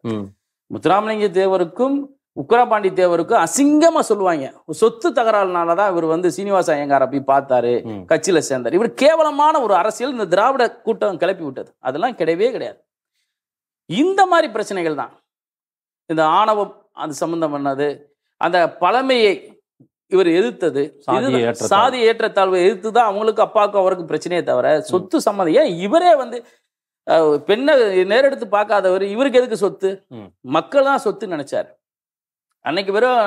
முத்துராமலிங்க தேவருக்கும் உக்கிரபாண்டி தேவருக்கும் அசிங்கமா சொல்லுவாங்க. சொத்து தகராறுனாலதான் இவர் வந்து சீனிவாச ஐயங்கார் அப்படி பார்த்தாரு, கட்சியில சேர்ந்தார். இவர் கேவலமான ஒரு அரசியல் இந்த திராவிட கூட்டம் கிளப்பி விட்டது. அதெல்லாம் கிடையவே கிடையாது. இந்த மாதிரி பிரச்சனைகள் தான். இந்த ஆணவம் அது சம்பந்தம் பண்ணது, அந்த பழமையை இவர் எதிர்த்தது, சாதி ஏற்றத்தாழ்வை எதிர்த்து தான் அவங்களுக்கு அப்பாவுக்கும் அவருக்கு பிரச்சனையே தவிர சொத்து சம்மந்தம். ஏன் இவரே வந்து பெண்ணை நேரெடுத்து பார்க்காதவர், இவருக்கு எதுக்கு சொத்து? மக்கள் தான் சொத்து நினைச்சாரு. அன்னைக்கு வெறும்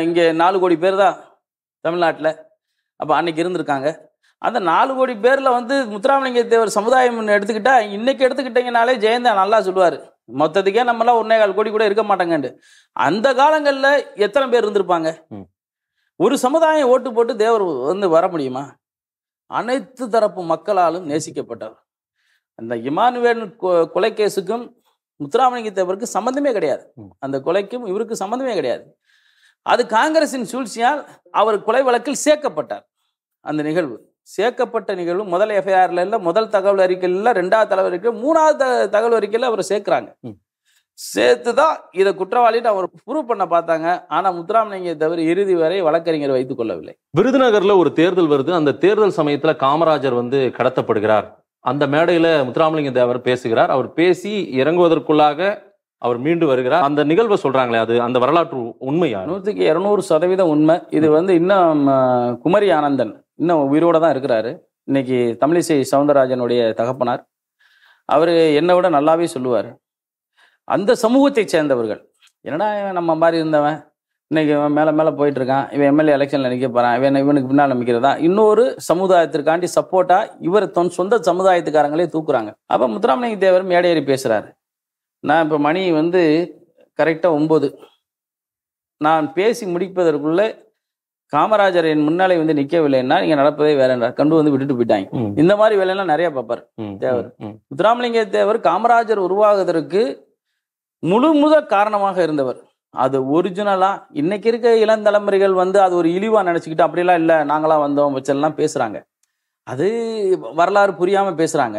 இங்க 4 கோடி பேர் தான் தமிழ்நாட்டில் அப்ப அன்னைக்கு இருந்திருக்காங்க. அந்த 4 கோடி பேர்ல வந்து முத்துராமலிங்க தேவர் சமுதாயம் எடுத்துக்கிட்டா, இன்னைக்கு எடுத்துக்கிட்டீங்கனாலே ஜெயந்தா நல்லா சொல்லுவாரு, மொத்தத்துக்கே நம்மளாம் 1.25 கோடி கூட இருக்க மாட்டாங்கண்டு. அந்த காலங்கள்ல எத்தனை பேர் இருந்திருப்பாங்க? ஒரு சமுதாயம் ஓட்டு போட்டு தேவர் வந்து வர முடியுமா? அனைத்து தரப்பு மக்களாலும் நேசிக்கப்பட்டவர். அந்த இமானுவேல் கொலை கேஸுக்கும் முத்துராமலிங்க தேவருக்கு சம்பந்தமே கிடையாது. அந்த கொலைக்கும் இவருக்கு சம்பந்தமே கிடையாது. அது காங்கிரசின் சூழ்ச்சியால் அவர் கொலை வழக்கில் சேர்க்கப்பட்டார். அந்த நிகழ்வு சேர்க்கப்பட்ட நிகழ்வு முதல் எஃப்ஐஆர்ல இல்ல, முதல் தகவல் அறிக்கையில் இல்ல, 2வது தகவல் அறிக்கை, 3வது தகவல் அறிக்கையில அவர் சேர்க்கிறாங்க. சேர்த்துதான் இதை குற்றவாளின்னு அவர் ப்ரூவ் பண்ண பார்த்தாங்க. ஆனா முத்துராமலிங்க தேவர் இறுதி வரை வழக்கறிஞர் வைத்துக் கொள்ளவில்லை. விருதுநகர்ல ஒரு தேர்தல் வருது. அந்த தேர்தல் சமயத்துல காமராஜர் வந்து கடத்தப்படுகிறார். அந்த மேடையில முத்துராமலிங்க தேவர் பேசுகிறார். அவர் பேசி இறங்குவதற்குள்ளாக அவர் மீண்டு வருகிறார். அந்த நிகழ்வை சொல்றாங்களே, அது அந்த வரலாற்று உண்மையா? 100% உண்மை. இது வந்து இன்னும் குமரி ஆனந்தன் இன்னும் உயிரோட தான் இருக்கிறாரு. இன்னைக்கு தமிழிசை சவுந்தரராஜனுடைய தகப்பனார். அவரு என்னை விட நல்லாவே சொல்லுவார். அந்த சமூகத்தை சேர்ந்தவர்கள், என்னடா நம்ம மாதிரி இருந்தவன் இன்னைக்கு இவன் மேலே மேலே போயிட்டு இருக்கான், இவன் எம்எல்ஏ எலெக்ஷனில் நிற்க போகிறான், இவனுக்கு பின்னால் நிற்கிறதா இன்னொரு சமுதாயத்திற்காண்டி சப்போர்ட்டாக இவர் சொந்த சமுதாயத்துக்காரங்களே தூக்குறாங்க. அப்போ முத்துராமலிங்க தேவர் மேடையேறி பேசுகிறாரு. நான் இப்போ மணி கரெக்டாக 9, நான் பேசி முடிப்பதற்குள்ளே காமராஜர் என் முன்னாலே நிற்கவில்லைன்னா நீங்கள் நடப்பதே வேற கண்டு விட்டுட்டு போயிட்டாங்க. இந்த மாதிரி வேலையெல்லாம் நிறைய பார்ப்பார் தேவர். முத்துராமலிங்க தேவர் காமராஜர் உருவாகுவதற்கு முழு காரணமாக இருந்தவர். அது ஒரிஜினலா இன்னைக்கு இருக்க இளம் தலைமுறைகள் அது ஒரு இழிவா நினைச்சுக்கிட்டு அப்படிலாம் இல்லை நாங்களாம் வந்தோம் வச்செல்லாம் பேசுறாங்க. அது வரலாறு புரியாம பேசுறாங்க.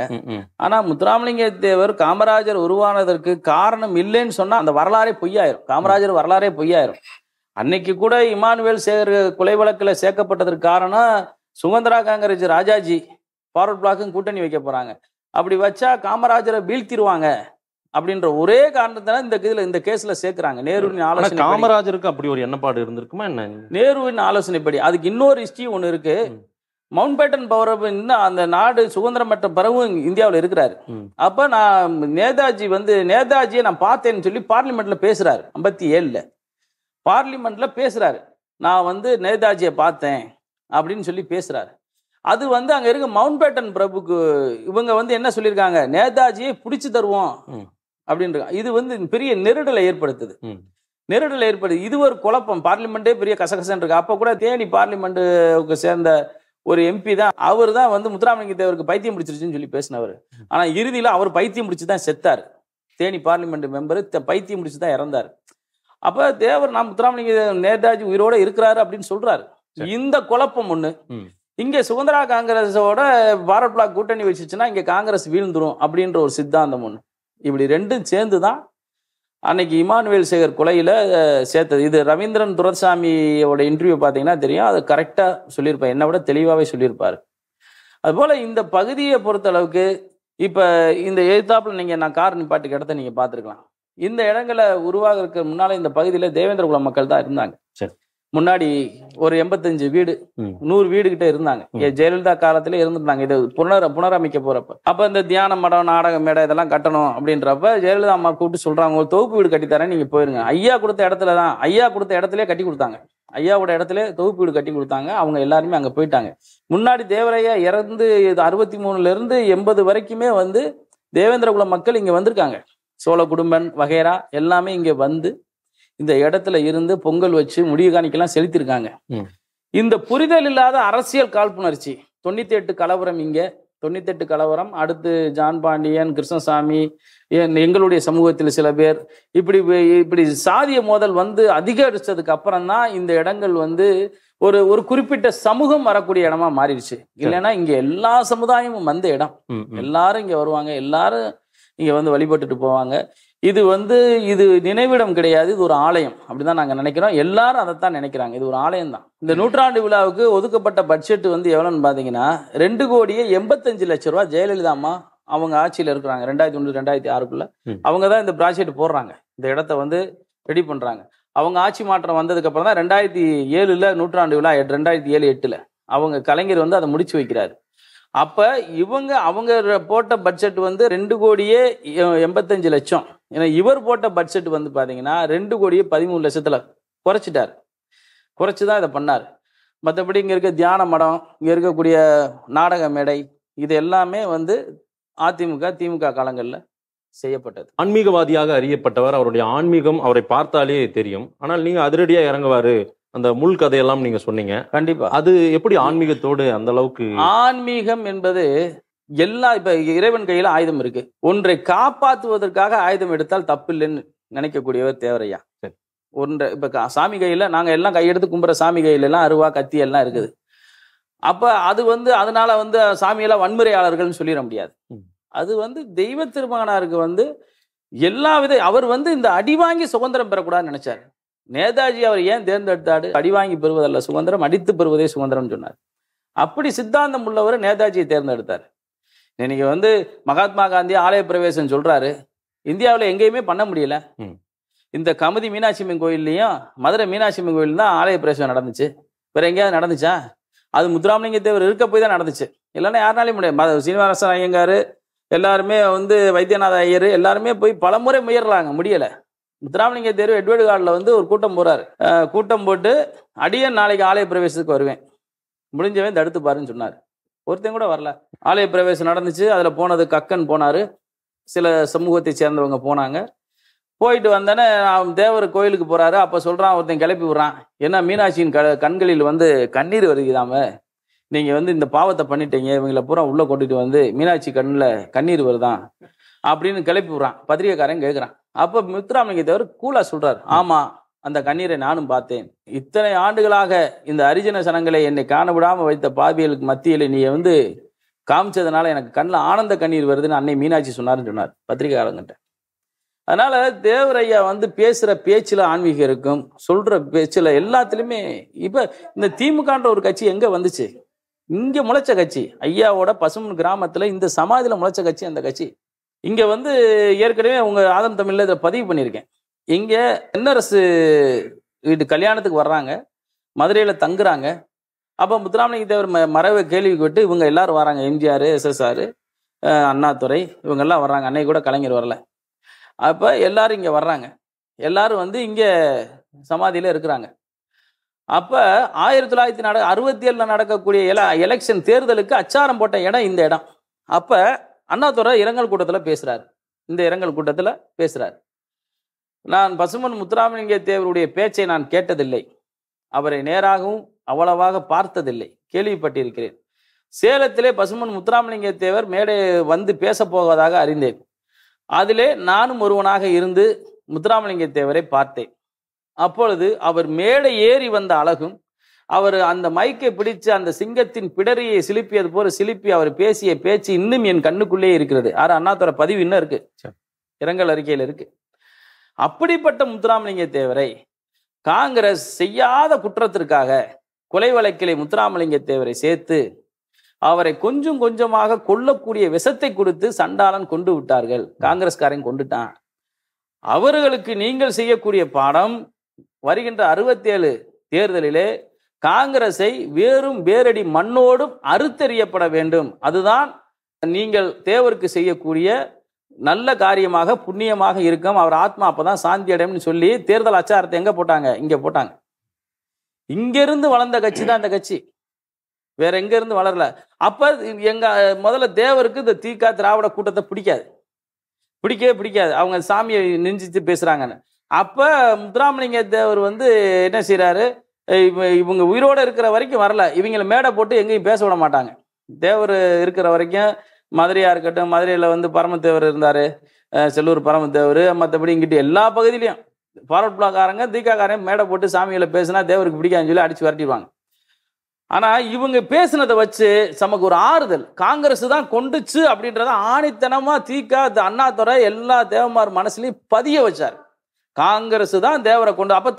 ஆனா முத்துராமலிங்க தேவர் காமராஜர் உருவானதற்கு காரணம் இல்லைன்னு சொன்னா அந்த வரலாறே பொய்யாயிரும். காமராஜர் வரலாறே பொய்யாயிரும். அன்னைக்கு கூட இமானுவேல் சேகர் கொலை வழக்கில் சேர்க்கப்பட்டதற்கு காரணம் சுதந்திரா காங்கிரஸ் ராஜாஜி ஃபார்வர்ட் பிளாக்கும் கூட்டணி வைக்க போறாங்க, அப்படி வச்சா காமராஜரை வீழ்த்திடுவாங்க அப்படின்ற ஒரே காரணத்தினால இந்த கேஸ்ல சேர்க்கிறாங்க. நேருவின் ஆலோசனை, காமராஜருக்கு அப்படி ஒரு எண்ணப்பாடு இருந்திருக்குமா என்ன? நேருவின் ஆலோசனைப்படி. அதுக்கு இன்னொரு ஹிஸ்டரி ஒன்று இருக்கு. மவுண்ட் பேட்டன் பவர் அந்த நாடு சுதந்திரம் பெற்ற பிறகும் இந்தியாவில் இருக்கிறாரு. அப்ப நான் நேதாஜியை நான் பார்த்தேன்னு சொல்லி பார்லிமெண்ட்ல பேசுறாரு. 57ல் பார்லிமெண்ட்ல பேசுறாரு. நான் நேதாஜியை பார்த்தேன் அப்படின்னு சொல்லி பேசுறாரு. அது அங்க இருக்க மவுண்ட் பேட்டன் பிரபுக்கு இவங்க என்ன சொல்லியிருக்காங்க, நேதாஜியை பிடிச்சு தருவோம் அப்படின்ற. இது பெரிய நெருடலை ஏற்படுத்துது. இது ஒரு குழப்பம். பார்லிமெண்டே பெரிய கசகசன் இருக்கு. அப்ப கூட தேனி பார்லிமெண்ட்டுக்கு சேர்ந்த ஒரு எம்பி தான், அவர் தான் முத்துராமலிங்க தேவருக்கு பைத்தியம் பிடிச்சிருச்சுன்னு சொல்லி பேசினவர். ஆனா இறுதியில அவர் பைத்தியம் பிடிச்சு தான் செத்தார். தேனி பார்லிமெண்ட் மெம்பர் பைத்தியம் பிடிச்சு தான் இறந்தார். அப்ப தேவர் நான் முத்துராமலிங்க நேதாஜி உயிரோட இருக்கிறாரு அப்படின்னு சொல்றாரு. இந்த குழப்பம் ஒண்ணு. இங்க சுதந்திரா காங்கிரஸோட பாரத் பிளாக் கூட்டணி வச்சுச்சுன்னா இங்க காங்கிரஸ் வீழ்ந்துரும் அப்படின்ற ஒரு சித்தாந்தம் ஒண்ணு. இப்படி ரெண்டும் சேர்ந்துதான் அன்னைக்கு இமானுவேல் சேகர் கொலையில சேர்த்தது. இது ரவீந்திரன் துரைசாமியோட இன்டர்வியூ பார்த்தீங்கன்னா தெரியும். அது கரெக்டா சொல்லியிருப்பார், என்னை விட தெளிவாகவே சொல்லியிருப்பாரு. அதுபோல இந்த பகுதியை பொறுத்த அளவுக்கு இப்ப இந்த எழுத்தாப்புல நீங்க நான் கார் நிப்பாட்டுக்கு இடத்த நீங்க பார்த்துருக்கலாம். இந்த இடங்களை உருவாகிறதுக்கு முன்னால இந்த பகுதியில தேவேந்திர குல மக்கள் தான் இருந்தாங்க. முன்னாடி ஒரு 85 வீடு 100 வீடு கிட்ட இருந்தாங்க. ஜெயலலிதா காலத்துல இருந்துட்டாங்க. இது புனரமைக்க போறப்ப அப்ப இந்த தியான மடம் நாடக மேடை இதெல்லாம் கட்டணும் அப்படின்றப்ப ஜெயலலிதா அம்மா கூப்பிட்டு சொல்றாங்க, ஒரு தொகுப்பு வீடு கட்டித்தரேன், நீங்க போயிருங்க. ஐயா கொடுத்த இடத்துலயே கட்டி கொடுத்தாங்க. ஐயாவோட இடத்துல தொகுப்பு வீடு கட்டி கொடுத்தாங்க. அவங்க எல்லாருமே அங்க போயிட்டாங்க. முன்னாடி தேவரையா இறந்து 63ல இருந்து 80 வரைக்குமே தேவேந்திர குல மக்கள் இங்க வந்திருக்காங்க. சோழ குடும்பன் வகைரா எல்லாமே இங்க இந்த இடத்துல இருந்து பொங்கல் வச்சு முடிவு காணிக்கெல்லாம் செலுத்திருக்காங்க. இந்த புரிதல் இல்லாத அரசியல் காழ்ப்புணர்ச்சி 98 கலவரம், இங்க 98 கலவரம், அடுத்து ஜான் பாண்டியன், கிருஷ்ணசாமி, எங்களுடைய சமூகத்தில் சில பேர் இப்படி சாதிய மோதல் அதிகரிச்சதுக்கு அப்புறம் தான் இந்த இடங்கள் ஒரு குறிப்பிட்ட சமூகம் வரக்கூடிய இடமா மாறிடுச்சு. இல்லைன்னா இங்க எல்லா சமுதாயமும் வந்த இடம். எல்லாரும் இங்க வருவாங்க, எல்லாரும் இங்க வழிபட்டுட்டு போவாங்க. இது இது நினைவிடம் கிடையாது, இது ஒரு ஆலயம். அப்படிதான் நாங்க நினைக்கிறோம். எல்லாரும் அதைத்தான் நினைக்கிறாங்க. இது ஒரு ஆலயம் தான். இந்த நூற்றாண்டு விழாவுக்கு ஒதுக்கப்பட்ட பட்ஜெட் எவ்வளவுன்னு பாத்தீங்கன்னா 2,85,00,000 ரூபாய். ஜெயலலிதா அம்மா அவங்க ஆட்சியில இருக்கிறாங்க 2001 2006க்குள்ள. அவங்க தான் இந்த ப்ராஜெக்ட் போடுறாங்க, இந்த இடத்த ரெடி பண்றாங்க. அவங்க ஆட்சி மாற்றம் வந்ததுக்கு அப்புறம் தான் 2007ல் நூற்றாண்டு விழா, 2007-8ல் அவங்க கலைஞர் அதை முடிச்சு வைக்கிறாரு. அப்ப அவங்க போட்ட பட்ஜெட் 2,85,00,000. ஏன்னா இவர் போட்ட பட்ஜெட் பாத்தீங்கன்னா 2,13,00,000 குறைச்சிட்டாரு. குறைச்சுதான் இதை பண்ணாரு. மற்றபடி இங்க இருக்க தியான மடம், இங்க இருக்கக்கூடிய நாடக மேடை, இது எல்லாமே அதிமுக திமுக காலங்கள்ல செய்யப்பட்டது. ஆன்மீகவாதியாக அறியப்பட்டவர். அவருடைய ஆன்மீகம் அவரை பார்த்தாலே தெரியும். ஆனால் நீங்க அதிரடியா இறங்குவாரு, அந்த முள் கதையெல்லாம் நீங்க சொன்னீங்க. கண்டிப்பா அது எப்படி ஆன்மீகத்தோடு அந்த அளவுக்கு? ஆன்மீகம் என்பது இப்ப இறைவன் கையில ஆயுதம் இருக்கு. ஒன்றை காப்பாற்றுவதற்காக ஆயுதம் எடுத்தால் தப்பு இல்லைன்னு நினைக்கக்கூடியவர் தேவரையா. இப்ப சாமி கையில நாங்க எல்லாம் கையெடுத்து கும்புற சாமி கையில எல்லாம் அருவா கத்தி எல்லாம் இருக்குது. அப்ப அது அதனால சாமியெல்லாம் வன்முறையாளர்கள்னு சொல்லிட முடியாது. அது தெய்வ திருமகனாருக்கு எல்லா வித அவர் இந்த அடி வாங்கி சுதந்திரம் பெறக்கூடாதுன்னு நினைச்சாரு. நேதாஜி அவர் ஏன் தேர்ந்தெடுத்தாரு? அடி வாங்கி பெறுவதல்ல சுதந்திரம், அடித்து பெறுவதே சுதந்திரம் சொன்னார். அப்படி சித்தாந்தம் உள்ளவர் நேதாஜியை தேர்ந்தெடுத்தார். இன்னைக்கு மகாத்மா காந்தி ஆலய பிரவேசம் சொல்றாரு. இந்தியாவில் எங்கேயுமே பண்ண முடியல. இந்த கமுதி மீனாட்சி அம்மன் கோயில்லையும் மதுரை மீனாட்சி அம்மன் கோயில் தான் ஆலய பிரவேசம் நடந்துச்சு. வேற எங்கேயாவது நடந்துச்சா? அது முத்துராமலிங்க தேவர் இருக்க போய் தான் நடந்துச்சு. இல்லைன்னா யாருனாலையும் முடியாது. சீனிவாசன் ஐயங்காரு எல்லாருமே வைத்தியநாத ஐயர் எல்லாருமே போய் பலமுறை முயறலாங்க, முடியல. முத்துராமலிங்க தேவர் எட்வர்டு கார்டில் வந்து ஒரு கூட்டம் போறாரு. கூட்டம் போட்டு அடியன் நாளைக்கு ஆலய பிரவேசத்துக்கு வருவேன், முடிஞ்சவன் தடுத்து பாருன்னு சொன்னார். ஒருத்தன் கூட வரல. ஆலய பிரவேசம் நடந்துச்சு. அதில் போனது கக்கன் போனார், சில சமூகத்தை சேர்ந்தவங்க போனாங்க. போயிட்டு வந்தோன்னே தேவர் கோயிலுக்கு போறாரு. அப்போ சொல்றான், ஒருத்தன் கிளப்பி விடுறான், ஏன்னா மீனாட்சியின் கண்களில் வந்து கண்ணீர் வருகிறாம, நீங்க வந்து இந்த பாவத்தை பண்ணிட்டீங்க, இவங்களை பூரா உள்ள கொண்டுட்டு வந்து மீனாட்சி கண்ணில் கண்ணீர் வருதான் அப்படின்னு கிளப்பி விடுறான். பத்திரிகைக்காரன் கேட்குறான். அப்போ முத்துராமலிங்க தேவர் கூலா சொல்றாரு, ஆமா அந்த கண்ணீரை நானும் பார்த்தேன். இத்தனை ஆண்டுகளாக இந்த ஹரிஜன சனங்களை என்னை காணவிடாம வைத்த பாவியலுக்கு மத்தியில் நீ வந்து காமிச்சதுனால எனக்கு கண்ணில் ஆனந்த கண்ணீர் வருதுன்னு அன்னை மீனாட்சி சொன்னாருன்னு சொன்னார் பத்திரிகையாளர்கிட்ட. அதனால தேவரையா வந்து பேசுற பேச்சுல ஆன்மீகம் இருக்கும், சொல்ற பேச்சுல எல்லாத்துலயுமே. இப்ப இந்த திமுகன்ற ஒரு கட்சி எங்க வந்துச்சு? இங்க முளைச்ச கட்சி, ஐயாவோட பசுமன் கிராமத்துல இந்த சமாதியில முளைச்ச கட்சி அந்த கட்சி. இங்க வந்து ஏற்கனவே உங்க ஆதம் தமிழ்ல இதை பதிவு பண்ணியிருக்கேன். இங்க தென்னரசு வீட்டு கல்யாணத்துக்கு வர்றாங்க, மதுரையில தங்குறாங்க. அப்போ முத்துராமலிங்க தேவர் மறைவை கேள்விப்பட்டு இவங்க எல்லாரும் வராங்க, எம்ஜிஆர், SSR, அண்ணாதுரை, இவங்கெல்லாம் வர்றாங்க. அன்னைக்கு கூட கலைஞர் வரல. அப்போ எல்லாரும் இங்கே வர்றாங்க, எல்லாரும் வந்து இங்கே சமாதியில் இருக்கிறாங்க. அப்போ 1967 நடக்கக்கூடிய எலெக்ஷன் தேர்தலுக்கு அச்சாரம் போட்ட இடம் இந்த இடம். அப்போ அண்ணாதுரை இரங்கல் கூட்டத்தில் பேசுகிறார். இந்த இரங்கல் கூட்டத்தில் பேசுகிறார், நான் பசுமன் முத்துராமலிங்க தேவருடைய பேச்சை நான் கேட்டதில்லை, அவரை நேராகவும் அவ்வளவாக பார்த்ததில்லை, கேள்விப்பட்டிருக்கிறேன். சேலத்திலே பசுமன் முத்துராமலிங்க தேவர் மேடை வந்து பேச போவதாக அறிந்தேன். அதிலே நானும் ஒருவனாக இருந்து முத்துராமலிங்க தேவரை பார்த்தேன். அப்பொழுது அவர் மேடை ஏறி வந்த அழகும், அவர் அந்த மைக்கை பிடிச்சு அந்த சிங்கத்தின் பிடரியை சிலிப்பியது போல சிலிப்பி அவர் பேசிய பேச்சு இன்னும் என் கண்ணுக்குள்ளே இருக்கிறது. அண்ணாதுரை பதிவு இன்னும் இருக்கு, இரங்கல் அறிக்கையில் இருக்கு. அப்படிப்பட்ட முத்துராமலிங்க தேவரை காங்கிரஸ் செய்யாத குற்றத்திற்காக கொலை வழக்கிலே முத்துராமலிங்க தேவரை சேர்த்து அவரை கொஞ்சம் கொஞ்சமாக கொல்லக்கூடிய விஷத்தை கொடுத்து சண்டாளன் கொண்டு விட்டார்கள். காங்கிரஸ்காரன் கொண்டுட்டான். அவர்களுக்கு நீங்கள் செய்யக்கூடிய பாடம், வருகின்ற 67 தேர்தலிலே காங்கிரஸை வேறும் வேரடி மண்ணோடும் அறுத்தெறியப்பட வேண்டும். அதுதான் நீங்கள் தேவருக்கு செய்யக்கூடிய நல்ல காரியமாக புண்ணியமாக இருக்கும். அவர் ஆத்மா அப்பதான் சாந்தி அடையும்னு சொல்லி தேர்தல் அச்சாரத்தை எங்க போட்டாங்க? இங்க போட்டாங்க. இங்கிருந்து வளர்ந்த கட்சி தான் இந்த கட்சி, வேற எங்க இருந்து வளரல. அப்ப எங்க முதல்ல தேவருக்கு இந்த திக திராவிட கூட்டத்தை பிடிக்கவே பிடிக்காது. அவங்க சாமியை நெஞ்சித்து பேசுறாங்கன்னு. அப்ப முத்துராமலிங்க தேவர் வந்து என்ன செய்யறாரு, இவங்க உயிரோட இருக்கிற வரைக்கும் வரல, இவங்களை மேடை போட்டு எங்கேயும் பேச விட மாட்டாங்க. தேவர் இருக்கிற வரைக்கும் மதுரையா இருக்கட்டும், மதுரையில வந்து பரமத்தேவர் இருந்தாரு, செல்லூர் பரமத்தேவர், மற்றபடி இங்கிட்டு எல்லா பகுதியிலையும் ஃபார்வர்ட் பிளாக்காரங்க திகாக்காரங்க மேடை போட்டு சாமிகளை பேசினா தேவருக்கு பிடிக்காதுன்னு சொல்லி அடிச்சு விரட்டிடுவாங்க. ஆனா இவங்க பேசினதை வச்சு நமக்கு ஒரு ஆறுதல், காங்கிரஸ் தான் கொண்டுச்சு அப்படின்றத ஆணித்தனமா திக அண்ணாதுரை எல்லா தேவமார் மனசுலயும் பதிய வச்சார். காங்கிரஸ் தான் தேவரை கொண்டு. அப்ப